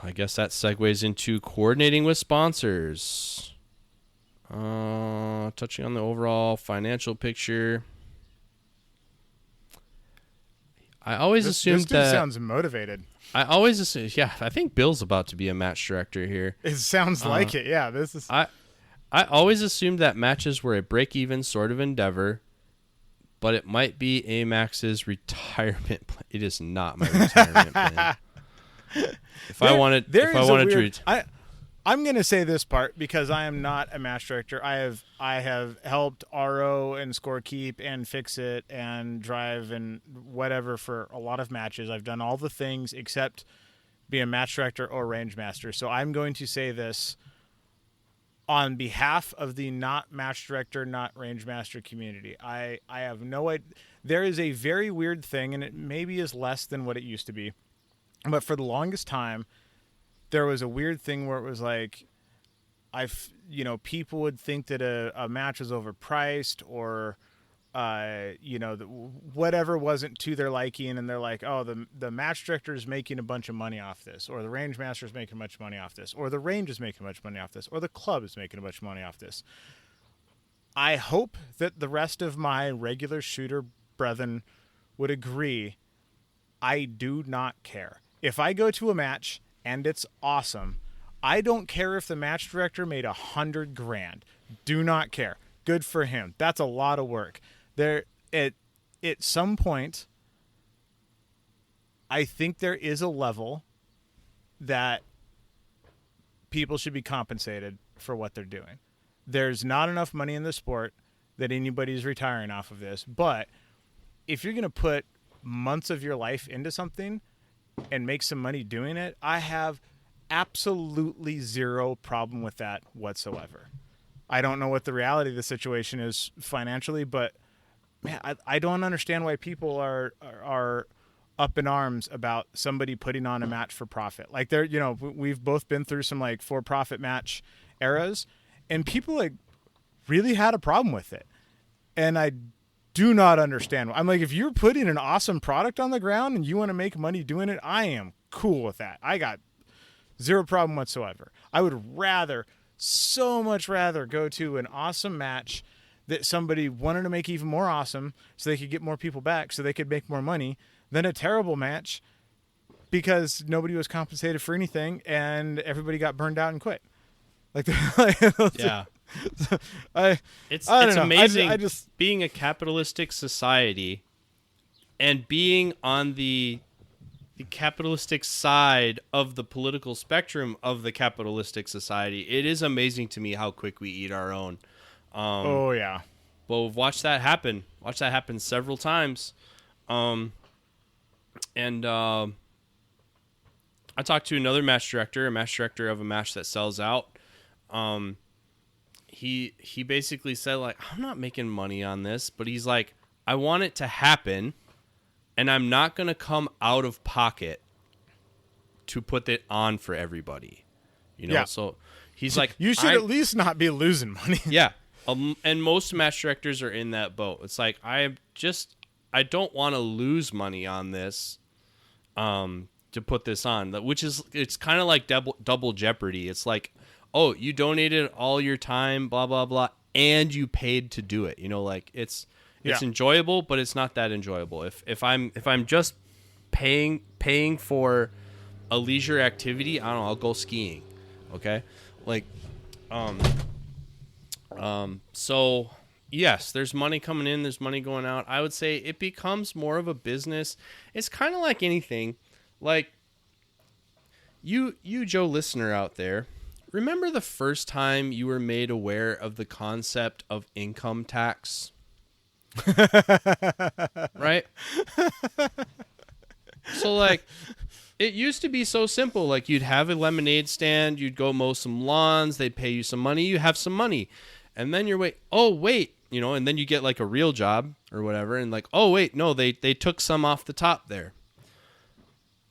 I guess that segues into coordinating with sponsors. Touching on the overall financial picture. I always assumed this dude that sounds motivated. I always assume, yeah. I think Bill's about to be a match director here. It sounds like it. Yeah, this is. I always assumed that matches were a break-even sort of endeavor, but it might be Amax's retirement plan. It is not my retirement plan. I'm going to say this part because I am not a match director. I have helped RO and scorekeep and fix it and drive and whatever for a lot of matches. I've done all the things except be a match director or range master. So I'm going to say this on behalf of the not match director, not range master community. I have no idea. There is a very weird thing, and it maybe is less than what it used to be. But for the longest time, there was a weird thing where it was like, people would think that a match was overpriced or, whatever wasn't to their liking. And they're like, oh, the match director is making a bunch of money off this, or the range master is making a bunch of money off this, or the range is making a bunch of money off this, or the club is making a bunch of money off this. I hope that the rest of my regular shooter brethren would agree. I do not care. If I go to a match and it's awesome, I don't care if the match director made $100,000. Do not care. Good for him. That's a lot of work. At some point, I think there is a level that people should be compensated for what they're doing. There's not enough money in the sport that anybody's retiring off of this. But if you're going to put months of your life into something and make some money doing it, I have absolutely zero problem with that whatsoever. I don't know what the reality of the situation is financially, but man, I don't understand why people are up in arms about somebody putting on a match for profit. Like we've both been through some like for-profit match eras, and people like really had a problem with it. And I do not understand. I'm like, if you're putting an awesome product on the ground and you want to make money doing it, I am cool with that. I got zero problem whatsoever. I would so much rather go to an awesome match that somebody wanted to make even more awesome so they could get more people back so they could make more money than a terrible match because nobody was compensated for anything and everybody got burned out and quit. Yeah. It's know. amazing I just being a capitalistic society and being on the capitalistic side of the political spectrum of the capitalistic society. It is amazing to me how quick we eat our own. Oh yeah. Well, we've watched that happen. Several times. I talked to another match director of a match that sells out. He basically said, like, I'm not making money on this, but he's like, I want it to happen, and I'm not going to come out of pocket to put it on for everybody. Yeah. So he's like, you should at least not be losing money. Yeah. And most match directors are in that boat. It's like, I don't want to lose money on this, to put this on, which is, it's kind of like double jeopardy. It's like, oh, you donated all your time, blah, blah, blah, and you paid to do it. Like it's enjoyable, but it's not that enjoyable. If I'm just paying for a leisure activity, I don't know, I'll go skiing. Okay. Like, so yes, there's money coming in, there's money going out. I would say it becomes more of a business. It's kind of like anything. Like you Joe listener out there, remember the first time you were made aware of the concept of income tax? Right? So like, it used to be so simple. Like, you'd have a lemonade stand, you'd go mow some lawns, they'd pay you some money, you have some money. And then wait, and then you get like a real job or whatever, and like, oh wait, no, they took some off the top there.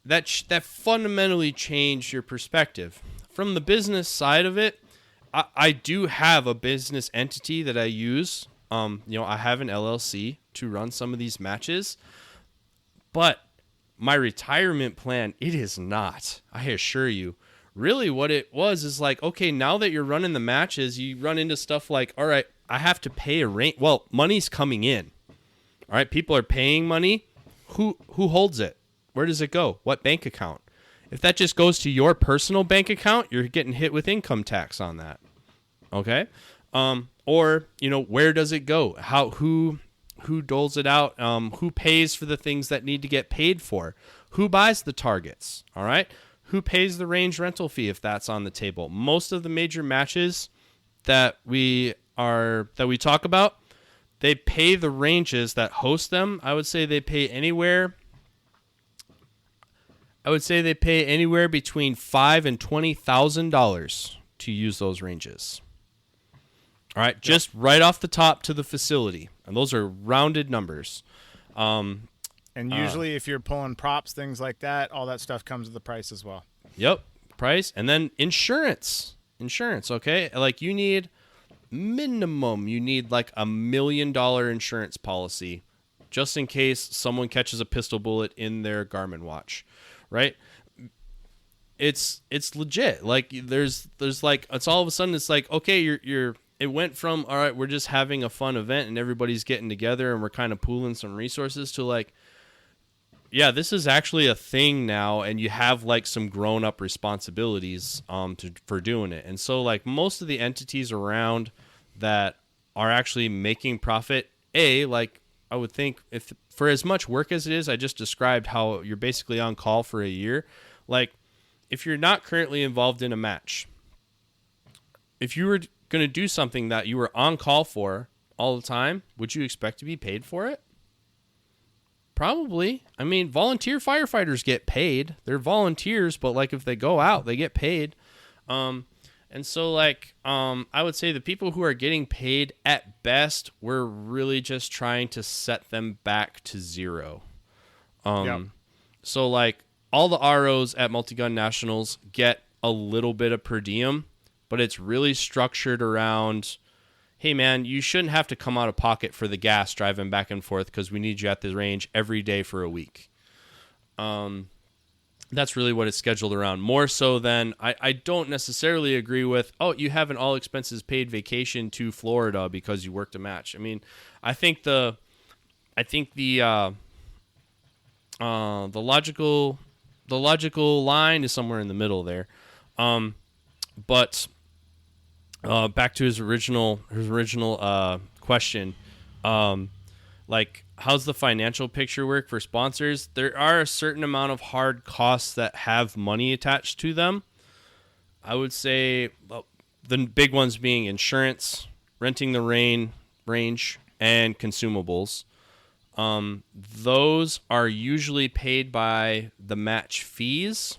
That fundamentally changed your perspective. From the business side of it, I do have a business entity that I use I have an LLC to run some of these matches, but my retirement plan, it is not. I assure you. Really what it was is like, okay, now that you're running the matches, you run into stuff like, all right, I have to pay a rent. Well, money's coming in. All right, people are paying money. Who holds it? Where does it go? What bank account? If that just goes to your personal bank account, you're getting hit with income tax on that. Okay? Or, where does it go? Who doles it out? Who pays for the things that need to get paid for? Who buys the targets? All right? Who pays the range rental fee if that's on the table? Most of the major matches that we talk about, they pay the ranges that host them. I would say they pay anywhere between $5,000 and $20,000 to use those ranges. All right, just right off the top to the facility, and those are rounded numbers. And usually if you're pulling props, things like that, all that stuff comes with the price as well. Yep, price. And then insurance, okay? Like you need like $1 million insurance policy just in case someone catches a pistol bullet in their Garmin watch, right? It's legit. Like there's like, it's all of a sudden it's like, okay, it went from, all right, we're just having a fun event and everybody's getting together and we're kind of pooling some resources to like, yeah, this is actually a thing now, and you have like some grown-up responsibilities for doing it. And so like most of the entities around that are actually making profit, like I would think if for as much work as it is, I just described how you're basically on call for a year. Like if you're not currently involved in a match, if you were going to do something that you were on call for all the time, would you expect to be paid for it? Probably. I mean, volunteer firefighters get paid. They're volunteers, but like if they go out, they get paid. And so like I would say the people who are getting paid at best, we're really just trying to set them back to zero. So like all the ROs at Multigun Nationals get a little bit of per diem, but it's really structured around, hey, man, you shouldn't have to come out of pocket for the gas driving back and forth because we need you at the range every day for a week. That's really what it's scheduled around. More so than I don't necessarily agree with, oh, you have an all expenses paid vacation to Florida because you worked a match. I mean, I think the logical line is somewhere in the middle there. But back to his original question, like how's the financial picture work for sponsors? There are a certain amount of hard costs that have money attached to them. I would say the big ones being insurance, renting the range, and consumables. Those are usually paid by the match fees.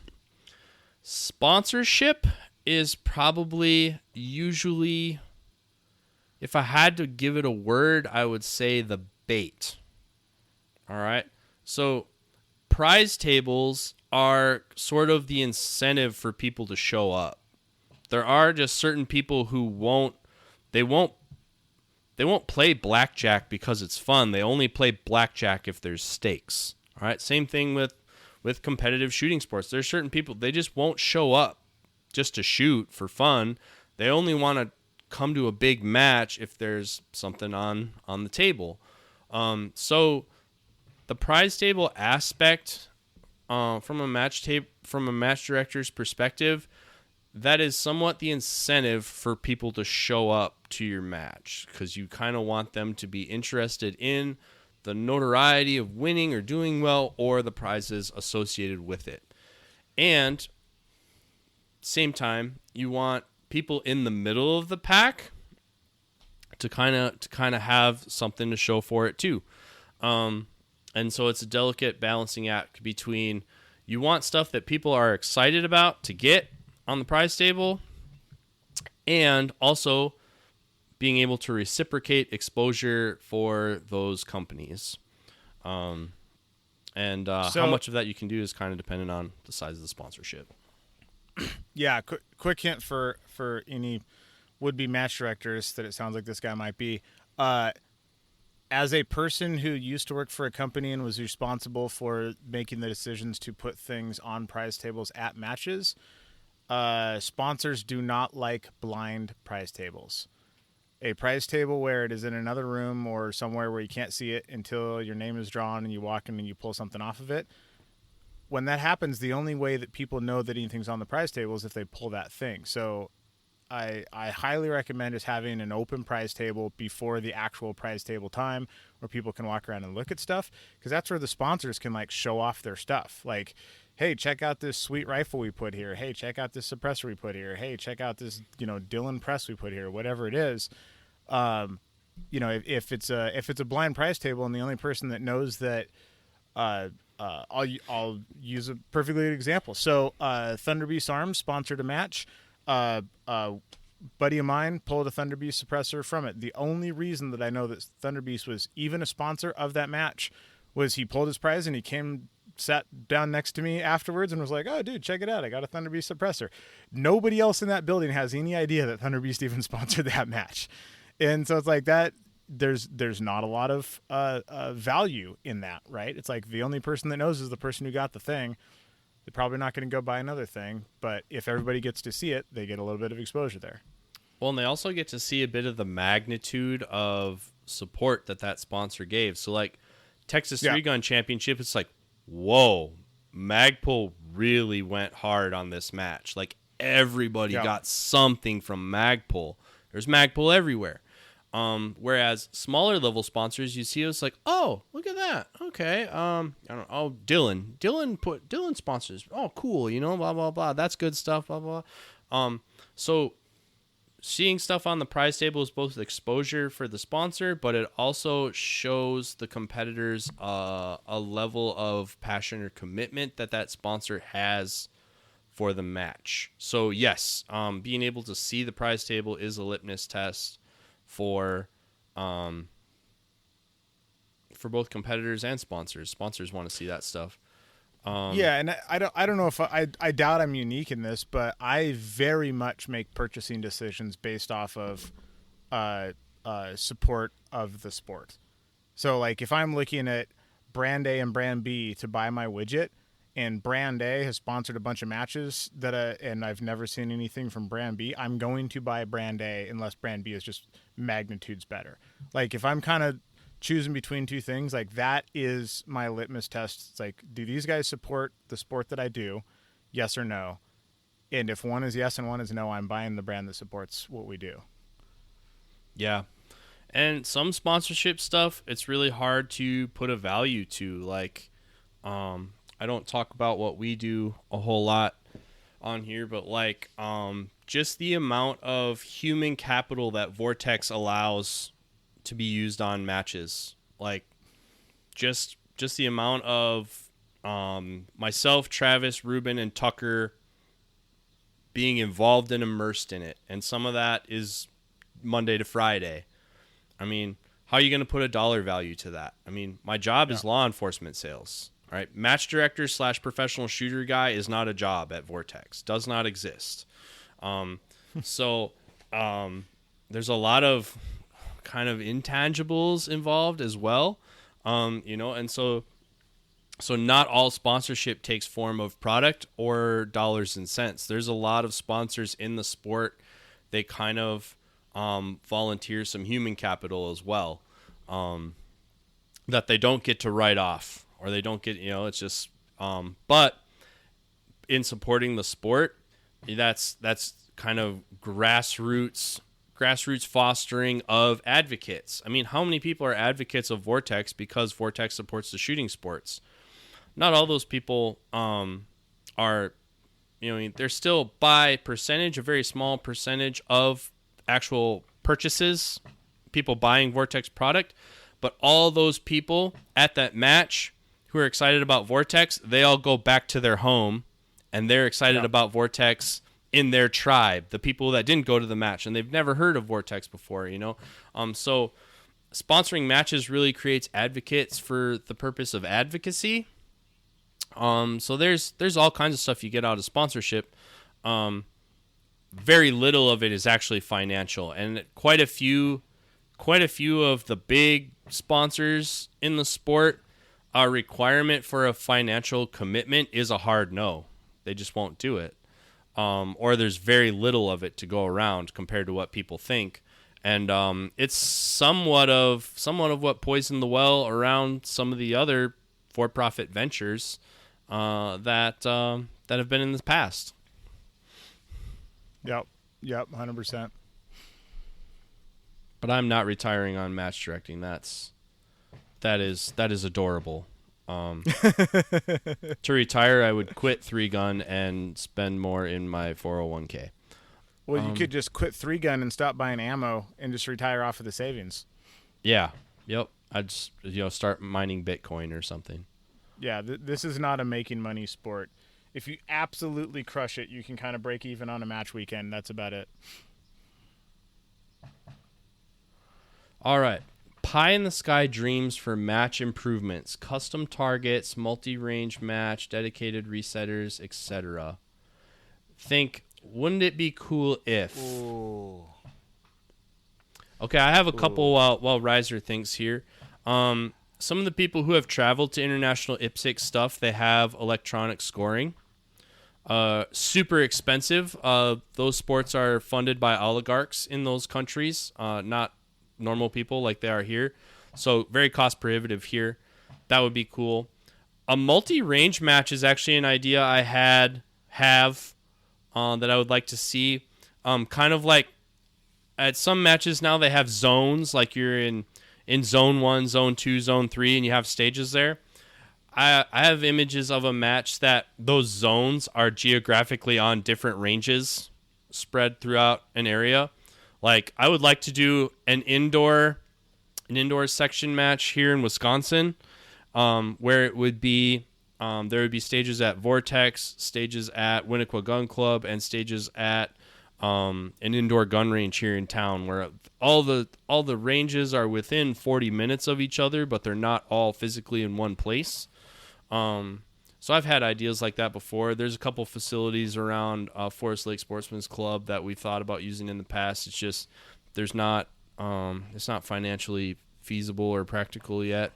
Sponsorship is probably usually, if I had to give it a word, I would say the bait. All right. So prize tables are sort of the incentive for people to show up. There are just certain people who won't play blackjack because it's fun. They only play blackjack if there's stakes. All right. Same thing with competitive shooting sports. There's certain people, they just won't show up just to shoot for fun. They only want to come to a big match if there's something on the table. So the prize table aspect, from a match director's perspective, that is somewhat the incentive for people to show up to your match, because you kind of want them to be interested in the notoriety of winning or doing well, or the prizes associated with it. And same time, you want people in the middle of the pack to kind of have something to show for it too. And so it's a delicate balancing act between, you want stuff that people are excited about to get on the prize table, and also being able to reciprocate exposure for those companies. So how much of that you can do is kind of dependent on the size of the sponsorship. Yeah, quick hint for any would-be match directors that it sounds like this guy might be. As a person who used to work for a company and was responsible for making the decisions to put things on prize tables at matches, sponsors do not like blind prize tables. A prize table where it is in another room or somewhere where you can't see it until your name is drawn and you walk in and you pull something off of it. When that happens, the only way that people know that anything's on the prize table is if they pull that thing. So I highly recommend is having an open prize table before the actual prize table time where people can walk around and look at stuff, because that's where the sponsors can like show off their stuff. Like, hey, check out this sweet rifle we put here. Hey, check out this suppressor we put here. Hey, check out this, Dylan press we put here, whatever it is. If it's a blind prize table and the only person that knows that, I'll use a perfectly good example. So, Thunder Beast Arms sponsored a match. Buddy of mine pulled a Thunder Beast suppressor from it. The only reason that I know that Thunder Beast was even a sponsor of that match was he pulled his prize and he came, sat down next to me afterwards and was like, "Oh, dude, check it out. I got a Thunder Beast suppressor." Nobody else in that building has any idea that Thunder Beast even sponsored that match. And so it's like that. There's not a lot of value in that, right? It's like the only person that knows is the person who got the thing. They're probably not going to go buy another thing, but if everybody gets to see it, they get a little bit of exposure there. Well, and they also get to see a bit of the magnitude of support that sponsor gave. So, like, Texas 3-Gun Championship, it's like, whoa, Magpul really went hard on this match. Like, everybody got something from Magpul. There's Magpul everywhere. Whereas smaller level sponsors, you see it's like, oh, look at that. Okay. I don't know. Oh, Dylan sponsors. Oh, cool. Blah, blah, blah. That's good stuff. Blah, blah. So seeing stuff on the prize table is both exposure for the sponsor, but it also shows the competitors, a level of passion or commitment that sponsor has for the match. So yes, being able to see the prize table is a litmus test for both competitors and sponsors. Sponsors want to see that stuff. And I don't know if I doubt I'm unique in this, but I very much make purchasing decisions based off of support of the sport. So like if I'm looking at brand A and brand B to buy my widget, and brand A has sponsored a bunch of matches and I've never seen anything from brand B, I'm going to buy brand A unless brand B is just magnitudes better. Like if I'm kind of choosing between two things, like that is my litmus test. It's like, do these guys support the sport that I do? Yes or no? And if one is yes and one is no, I'm buying the brand that supports what we do. Yeah. And some sponsorship stuff, it's really hard to put a value to. Like, I don't talk about what we do a whole lot on here, but like just the amount of human capital that Vortex allows to be used on matches, like just the amount of myself, Travis, Ruben, and Tucker being involved and immersed in it, and some of that is Monday to Friday. I mean, how are you going to put a dollar value to that? I mean, my job is law enforcement sales. All right, match director / professional shooter guy is not a job at Vortex. Does not exist. So there's a lot of kind of intangibles involved as well. And so not all sponsorship takes form of product or dollars and cents. There's a lot of sponsors in the sport. They kind of volunteer some human capital as well, that they don't get to write off. Or they don't get, it's just, but in supporting the sport, that's kind of grassroots fostering of advocates. I mean, how many people are advocates of Vortex because Vortex supports the shooting sports? Not all those people are, they're still by percentage, a very small percentage of actual purchases, people buying Vortex product, but all those people at that match who are excited about Vortex, they all go back to their home and they're excited about Vortex in their tribe, the people that didn't go to the match and they've never heard of Vortex before, So sponsoring matches really creates advocates for the purpose of advocacy. So there's all kinds of stuff you get out of sponsorship. Very little of it is actually financial, and quite a few quite a few of the big sponsors in the sport, a requirement for a financial commitment is a hard no. They just won't do it. Or there's very little of it to go around compared to what people think. And it's somewhat of what poisoned the well around some of the other for-profit ventures that have been in the past. Yep, 100%. But I'm not retiring on match directing. That is adorable. To retire, I would quit 3-gun and spend more in my 401k. Well, you could just quit 3-gun and stop buying ammo and just retire off of the savings. Yeah. Yep. I'd just, start mining Bitcoin or something. Yeah, this is not a making money sport. If you absolutely crush it, you can kind of break even on a match weekend. That's about it. All right. Pie in the sky dreams for match improvements, custom targets, multi-range match, dedicated resetters, etc. Wouldn't it be cool if... Ooh. Okay, I have a couple while Riser thinks here. Some of the people who have traveled to international IPSC stuff, they have electronic scoring. Super expensive. Those sports are funded by oligarchs in those countries, not normal people like they are here. So very cost prohibitive here. That would be cool. A multi-range match is actually an idea I have that I would like to see. Kind of like at some matches now they have zones, like you're in zone 1, zone 2, zone 3, and you have stages there. I have images of a match that those zones are geographically on different ranges spread throughout an area. Like I would like to do an indoor section match here in Wisconsin, where it would be there would be stages at Vortex, stages at Winnequa Gun Club, and stages at an indoor gun range here in town, where all the ranges are within 40 minutes of each other, but they're not all physically in one place. So I've had ideas like that before. There's a couple facilities around Forest Lake Sportsman's Club that we thought about using in the past. It's just it's not financially feasible or practical yet.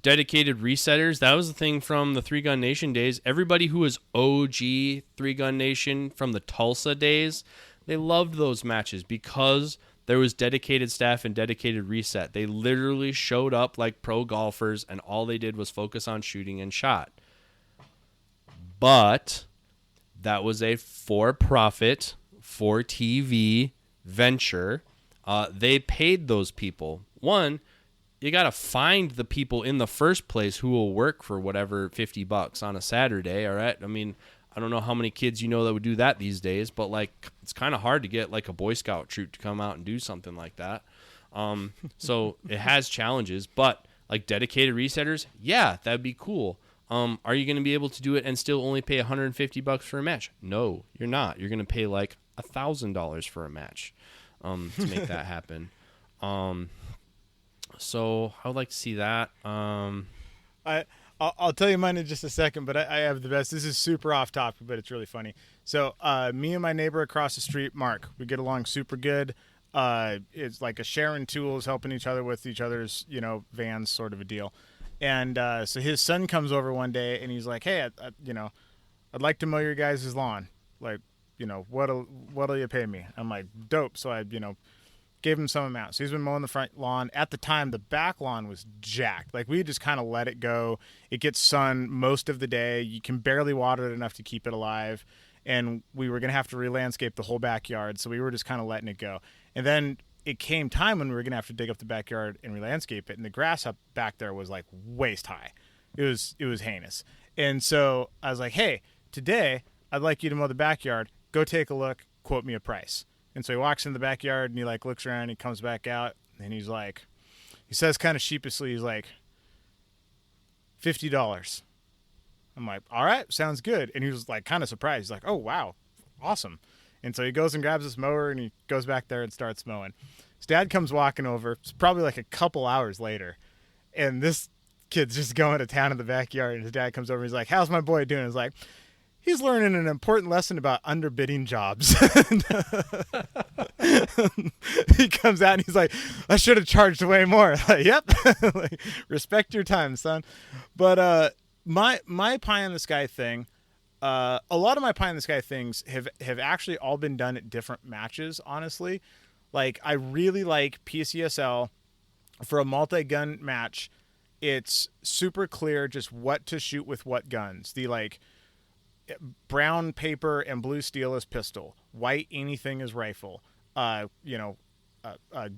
Dedicated resetters, that was the thing from the 3-Gun Nation days. Everybody who was OG 3-Gun Nation from the Tulsa days, they loved those matches because there was dedicated staff and dedicated reset. They literally showed up like pro golfers, and all they did was focus on shooting and shot. But that was a for-profit, for TV venture. They paid those people. One, you got to find the people in the first place who will work for whatever $50 on a Saturday, all right? I mean, I don't know how many kids that would do that these days, but like it's kind of hard to get like a Boy Scout troop to come out and do something like that. So it has challenges, but like dedicated resetters, yeah, that'd be cool. Are you going to be able to do it and still only pay $150 for a match? No, you're not. You're going to pay like $1,000 for a match to make that happen. So I would like to see that. I'll tell you mine in just a second, but I have the best. This is super off topic, but it's really funny. So me and my neighbor across the street, Mark, we get along super good. It's like a sharing tools, helping each other with each other's, vans sort of a deal. And so his son comes over one day and he's like, hey, I'd like to mow your guys' lawn. Like, what'll you pay me? I'm like, dope. So I, gave him some amount. So he's been mowing the front lawn. At the time, the back lawn was jacked. Like, we just kind of let it go. It gets sun most of the day. You can barely water it enough to keep it alive. And we were going to have to re-landscape the whole backyard. So we were just kind of letting it go. And then it came time when we were going to have to dig up the backyard and re-landscape it. And the grass up back there was like waist high. It was heinous. And so I was like, hey, today I'd like you to mow the backyard. Go take a look. Quote me a price. And so he walks in the backyard and he like looks around and he comes back out and he says kind of sheepishly, he's like, $50. I'm like, all right, sounds good. And he was like kind of surprised. He's like, oh, wow, awesome. And so he goes and grabs his mower and he goes back there and starts mowing. His dad comes walking over. It's probably like a couple hours later. And this kid's just going to town in the backyard. And his dad comes over and he's like, how's my boy doing? He's like, he's learning an important lesson about underbidding jobs. He comes out and he's like, I should have charged way more. Like, yep. Like, respect your time, son. But my pie in the sky thing, a lot of my pie in the sky things have actually all been done at different matches, honestly. Like, I really like PCSL for a multi-gun match. It's super clear just what to shoot with what guns. The like brown paper and blue steel is pistol, white anything is rifle,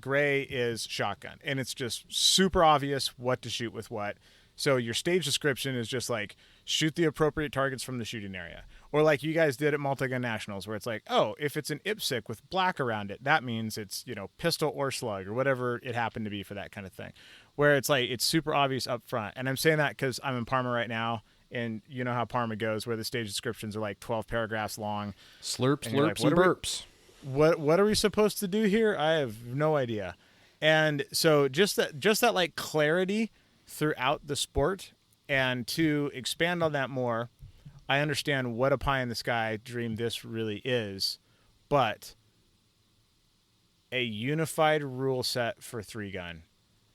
gray is shotgun, and it's just super obvious what to shoot with what. So your stage description is just like shoot the appropriate targets from the shooting area, or like you guys did at Multigun Nationals, where it's like, oh, if it's an IPSC with black around it, that means it's pistol or slug or whatever it happened to be for that kind of thing. Where it's like it's super obvious up front, and I'm saying that because I'm in Parma right now. And you know how Parma goes, where the stage descriptions are like 12 paragraphs long. Slurps, and slurps, and burps. What are we supposed to do here? I have no idea. And so just that like clarity throughout the sport, and to expand on that more, I understand what a pie in the sky dream this really is, but a unified rule set for 3-gun.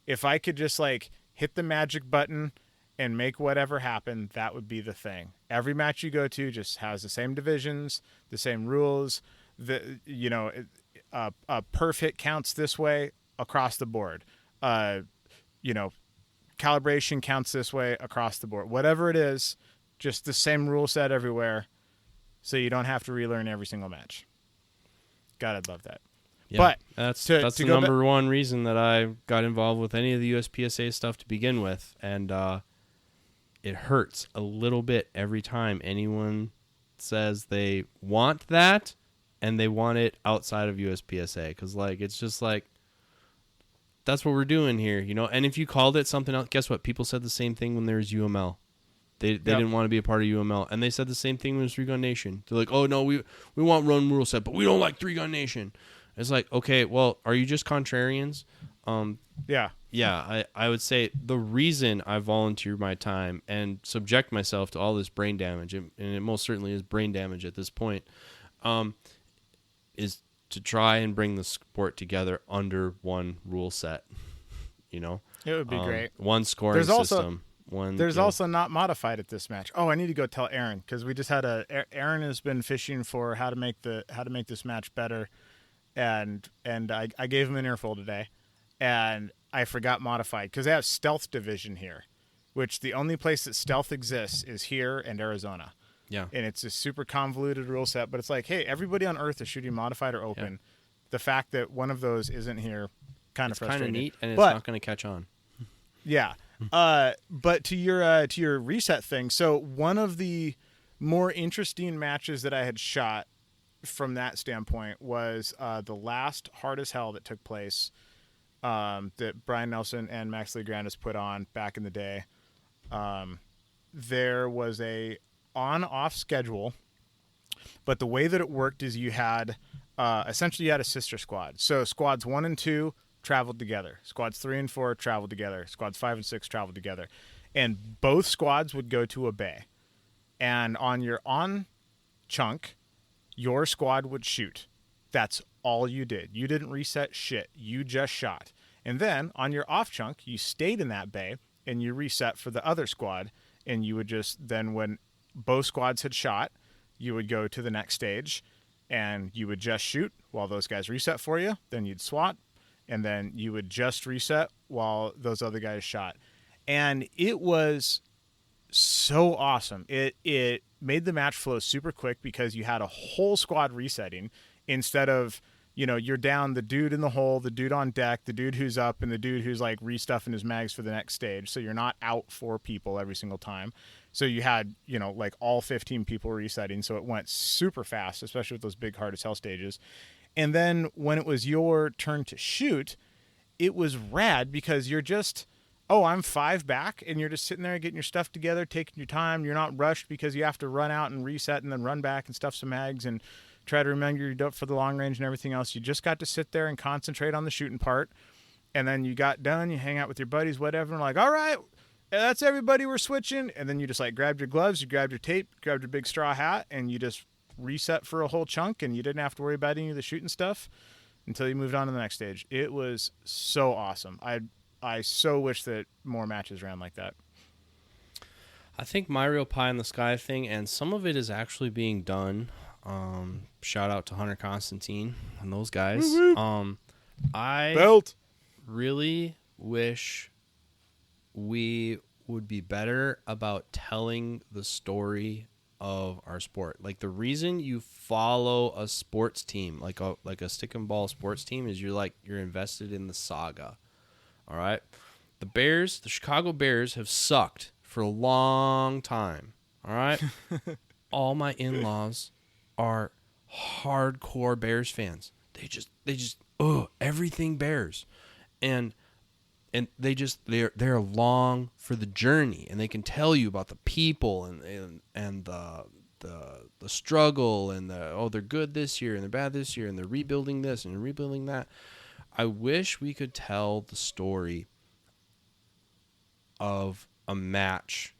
If I could just like hit the magic button and make whatever happen, that would be the thing. Every match you go to just has the same divisions, the same rules. A perf hit counts this way across the board. Calibration counts this way across the board. Whatever it is, just the same rule set everywhere, so you don't have to relearn every single match. God, I'd love that. Yeah, but that's the number one reason that I got involved with any of the USPSA stuff to begin with, and it hurts a little bit every time anyone says they want that and they want it outside of USPSA, because like it's just like that's what we're doing here, And if you called it something else, guess what? People said the same thing when there was UML. They didn't want to be a part of UML, and they said the same thing when it was 3-Gun Nation. They're like, oh no, we want run rule set, but we don't like 3-Gun Nation. It's like, okay, well, are you just contrarians? Yeah, I would say the reason I volunteer my time and subject myself to all this brain damage, and it most certainly is brain damage at this point, is to try and bring the sport together under one rule set. It would be great. One scoring system. There's also not modified at this match. Oh, I need to go tell Aaron, because we just had Aaron has been fishing for how to make this match better, and I gave him an earful today, and I forgot modified, because they have stealth division here, which the only place that stealth exists is here and Arizona. Yeah. And it's a super convoluted rule set, but it's like, hey, everybody on Earth is shooting modified or open. Yeah. The fact that one of those isn't here, kind of frustrating. It's kind of neat, and it's not going to catch on. Yeah. But to your reset thing, so one of the more interesting matches that I had shot from that standpoint was the last Hard as Hell that took place, that Brian Nelson and Max Legrandis put on back in the day. There was a on-off schedule, but the way that it worked is you had essentially you had a sister squad. So squads 1 and 2 traveled together. Squads 3 and 4 traveled together. Squads 5 and 6 traveled together. And both squads would go to a bay. And on your on chunk, your squad would shoot. That's all you did. You didn't reset shit. You just shot. And then on your off chunk, you stayed in that bay and you reset for the other squad. And you would just then, when both squads had shot, you would go to the next stage and you would just shoot while those guys reset for you. Then you'd SWAT, and then you would just reset while those other guys shot. And it was so awesome. It made the match flow super quick because you had a whole squad resetting instead of, you're down the dude in the hole, the dude on deck, the dude who's up, and the dude who's like restuffing his mags for the next stage. So you're not out 4 people every single time. So you had, like all 15 people resetting. So it went super fast, especially with those big Hard as Hell stages. And then when it was your turn to shoot, it was rad because you're just, I'm 5 back, and you're just sitting there getting your stuff together, taking your time. You're not rushed because you have to run out and reset and then run back and stuff some mags and try to remember your dope for the long range and everything else. You just got to sit there and concentrate on the shooting part. And then you got done, you hang out with your buddies, whatever, and like, all right, that's everybody, we're switching. And then you just like grabbed your gloves, you grabbed your tape, grabbed your big straw hat, and you just reset for a whole chunk, and you didn't have to worry about any of the shooting stuff until you moved on to the next stage. It was so awesome. I so wish that more matches ran like that. I think my real pie in the sky thing, and some of it is actually being done. Shout out to Hunter Constantine and those guys. I Belt. really wish we would be better about telling the story of our sport. Like, the reason you follow a sports team, like a stick and ball sports team, is you're invested in the saga. All right, the Chicago Bears have sucked for a long time. All right, all my in-laws are hardcore Bears fans. They just everything Bears, and they're along for the journey, and they can tell you about the people and the struggle, and they're good this year and they're bad this year, and they're rebuilding this and rebuilding that. I wish we could tell the story of a match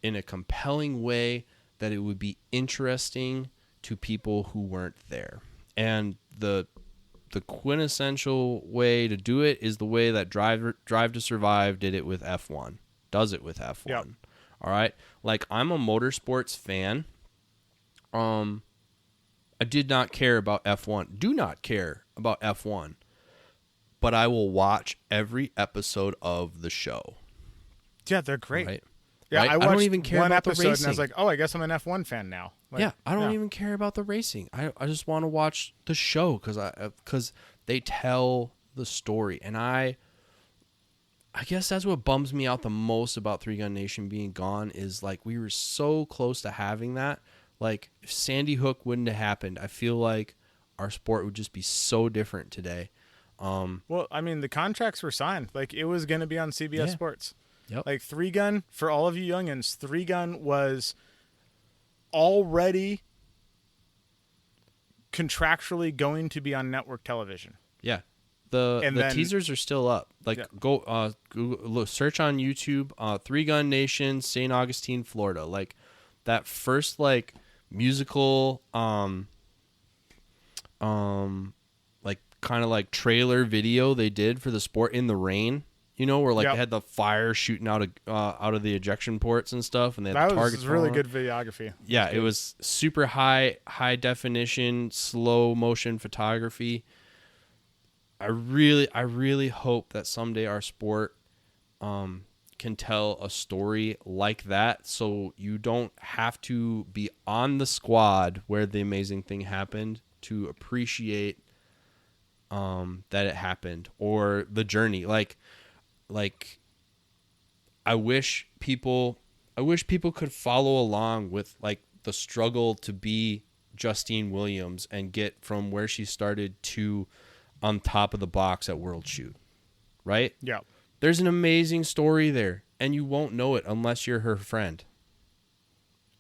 in a compelling way that it would be interesting to people who weren't there. And the quintessential way to do it is the way that Drive to Survive did it with F1. Does it with F1. Yep. All right? Like, I'm a motorsports fan. I did not care about F1. Do not care about F1. But I will watch every episode of the show. Yeah, they're great. Right? Yeah, Right? I watched don't even care one about the episode racing. and I was like, oh, I guess I'm an F1 fan now. Like, yeah, I don't even care about the racing. I just want to watch the show because they tell the story, and I guess that's what bums me out the most about Three Gun Nation being gone is, like, we were so close to having that. Like, if Sandy Hook wouldn't have happened, I feel like our sport would just be so different today. Well, I mean, the contracts were signed. Like, it was going to be on CBS Sports. Yep. Like, Three Gun, for all of you youngins, Three Gun was already contractually going to be on network television. Yeah. The teasers are still up. Like, go Google, look, search on YouTube, Three Gun Nation, St. Augustine, Florida. Like, that first, like, musical like, kind of like trailer video they did for the sport in the rain, you know, where, like, they had the fire shooting out of the ejection ports and stuff, and they had the targets. That was really good videography. Yeah, it was super high definition, slow motion photography. I really hope that someday our sport can tell a story like that, so you don't have to be on the squad where the amazing thing happened to appreciate that it happened, or the journey. Like I wish people could follow along with, like, the struggle to be Justine Williams and get from where she started to on top of the box at World Shoot, right? Yeah. There's an amazing story there, and you won't know it unless you're her friend.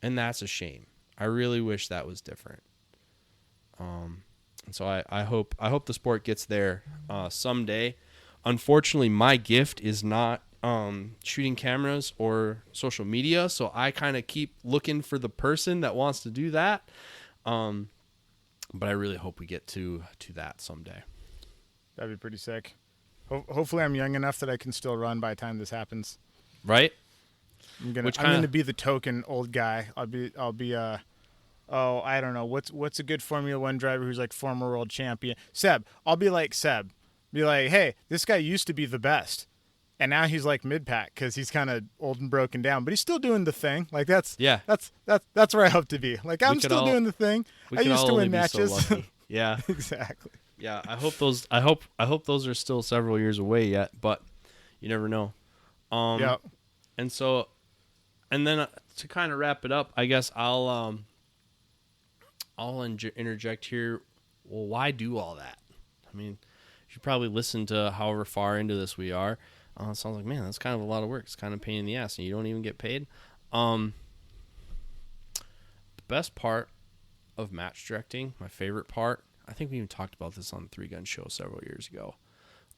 And that's a shame. I really wish that was different. And so I hope the sport gets there someday. Unfortunately, my gift is not shooting cameras or social media, so I kind of keep looking for the person that wants to do that. But I really hope we get to that someday. That'd be pretty sick. Hopefully I'm young enough that I can still run by the time this happens. Right? I'm gonna be the token old guy. I'll be I don't know. What's a good Formula 1 driver who's like former world champion? Seb. I'll be like Seb. Be like, hey, this guy used to be the best, and now he's like mid-pack because he's kind of old and broken down, but he's still doing the thing. Like, that's where I hope to be. Like, I'm still doing the thing. I used to win matches. So yeah. Exactly. Yeah, I hope those are still several years away yet, but you never know. Yeah. And so, and then to kind of wrap it up, I guess I'll interject here. Well, why do all that? I mean, you probably listen to however far into this we are. It sounds like, man, that's kind of a lot of work. It's kind of a pain in the ass, and you don't even get paid. The best part of match directing, my favorite part, I think we even talked about this on the Three Gun Show several years ago.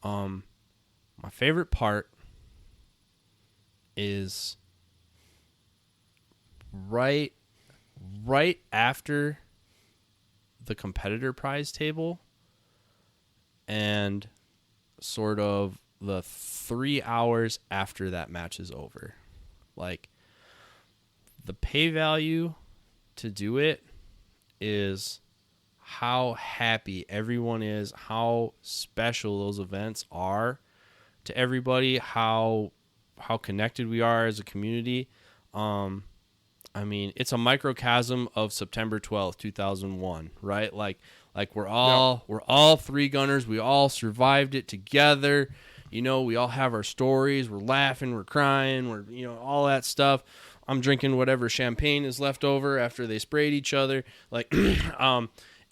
My favorite part is right after the competitor prize table and sort of the 3 hours after that match is over. Like, the pay value to do it is how happy everyone is, how special those events are to everybody, how connected we are as a community. I mean, it's a microcosm of September 12th, 2001, right? Like we're all three gunners. We all survived it together. You know, we all have our stories. We're laughing, we're crying, we're, you know, all that stuff. I'm drinking whatever champagne is left over after they sprayed each other. Like,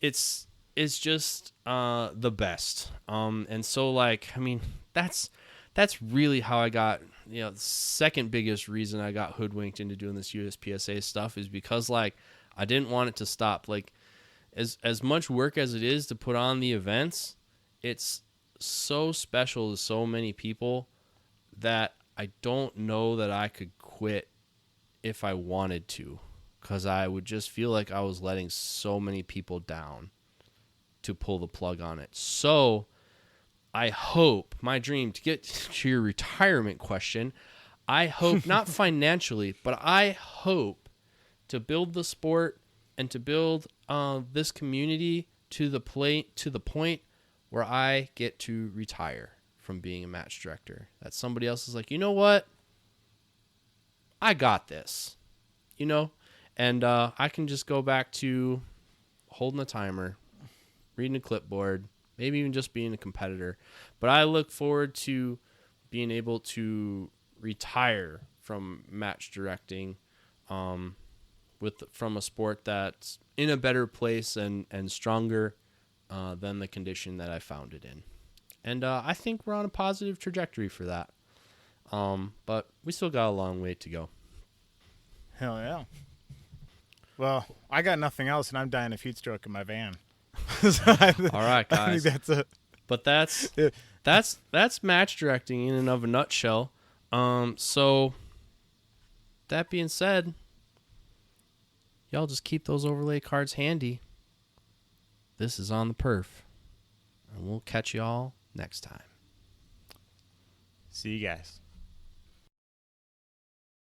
it's just the best. And so, like, I mean, that's really how I got, you know, the second biggest reason I got hoodwinked into doing this USPSA stuff is because, like, I didn't want it to stop. Like, as much work as it is to put on the events, it's so special to so many people that I don't know that I could quit if I wanted to, because I would just feel like I was letting so many people down to pull the plug on it. So I hope, my dream, to get to your retirement question, I hope, not financially, but I hope to build the sport and to build this community to the point where I get to retire from being a match director. That somebody else is like, you know what? I got this, you know? And I can just go back to holding a timer, reading a clipboard, maybe even just being a competitor. But I look forward to being able to retire from match directing from a sport that's in a better place and stronger than the condition that I found it in. And I think we're on a positive trajectory for that. But we still got a long way to go. Hell yeah. Well, I got nothing else, and I'm dying of heat stroke in my van. All right, guys. I think that's it. But that's match directing in and of a nutshell. So that being said, y'all just keep those overlay cards handy. This is On the Perf, and we'll catch y'all next time. See you guys.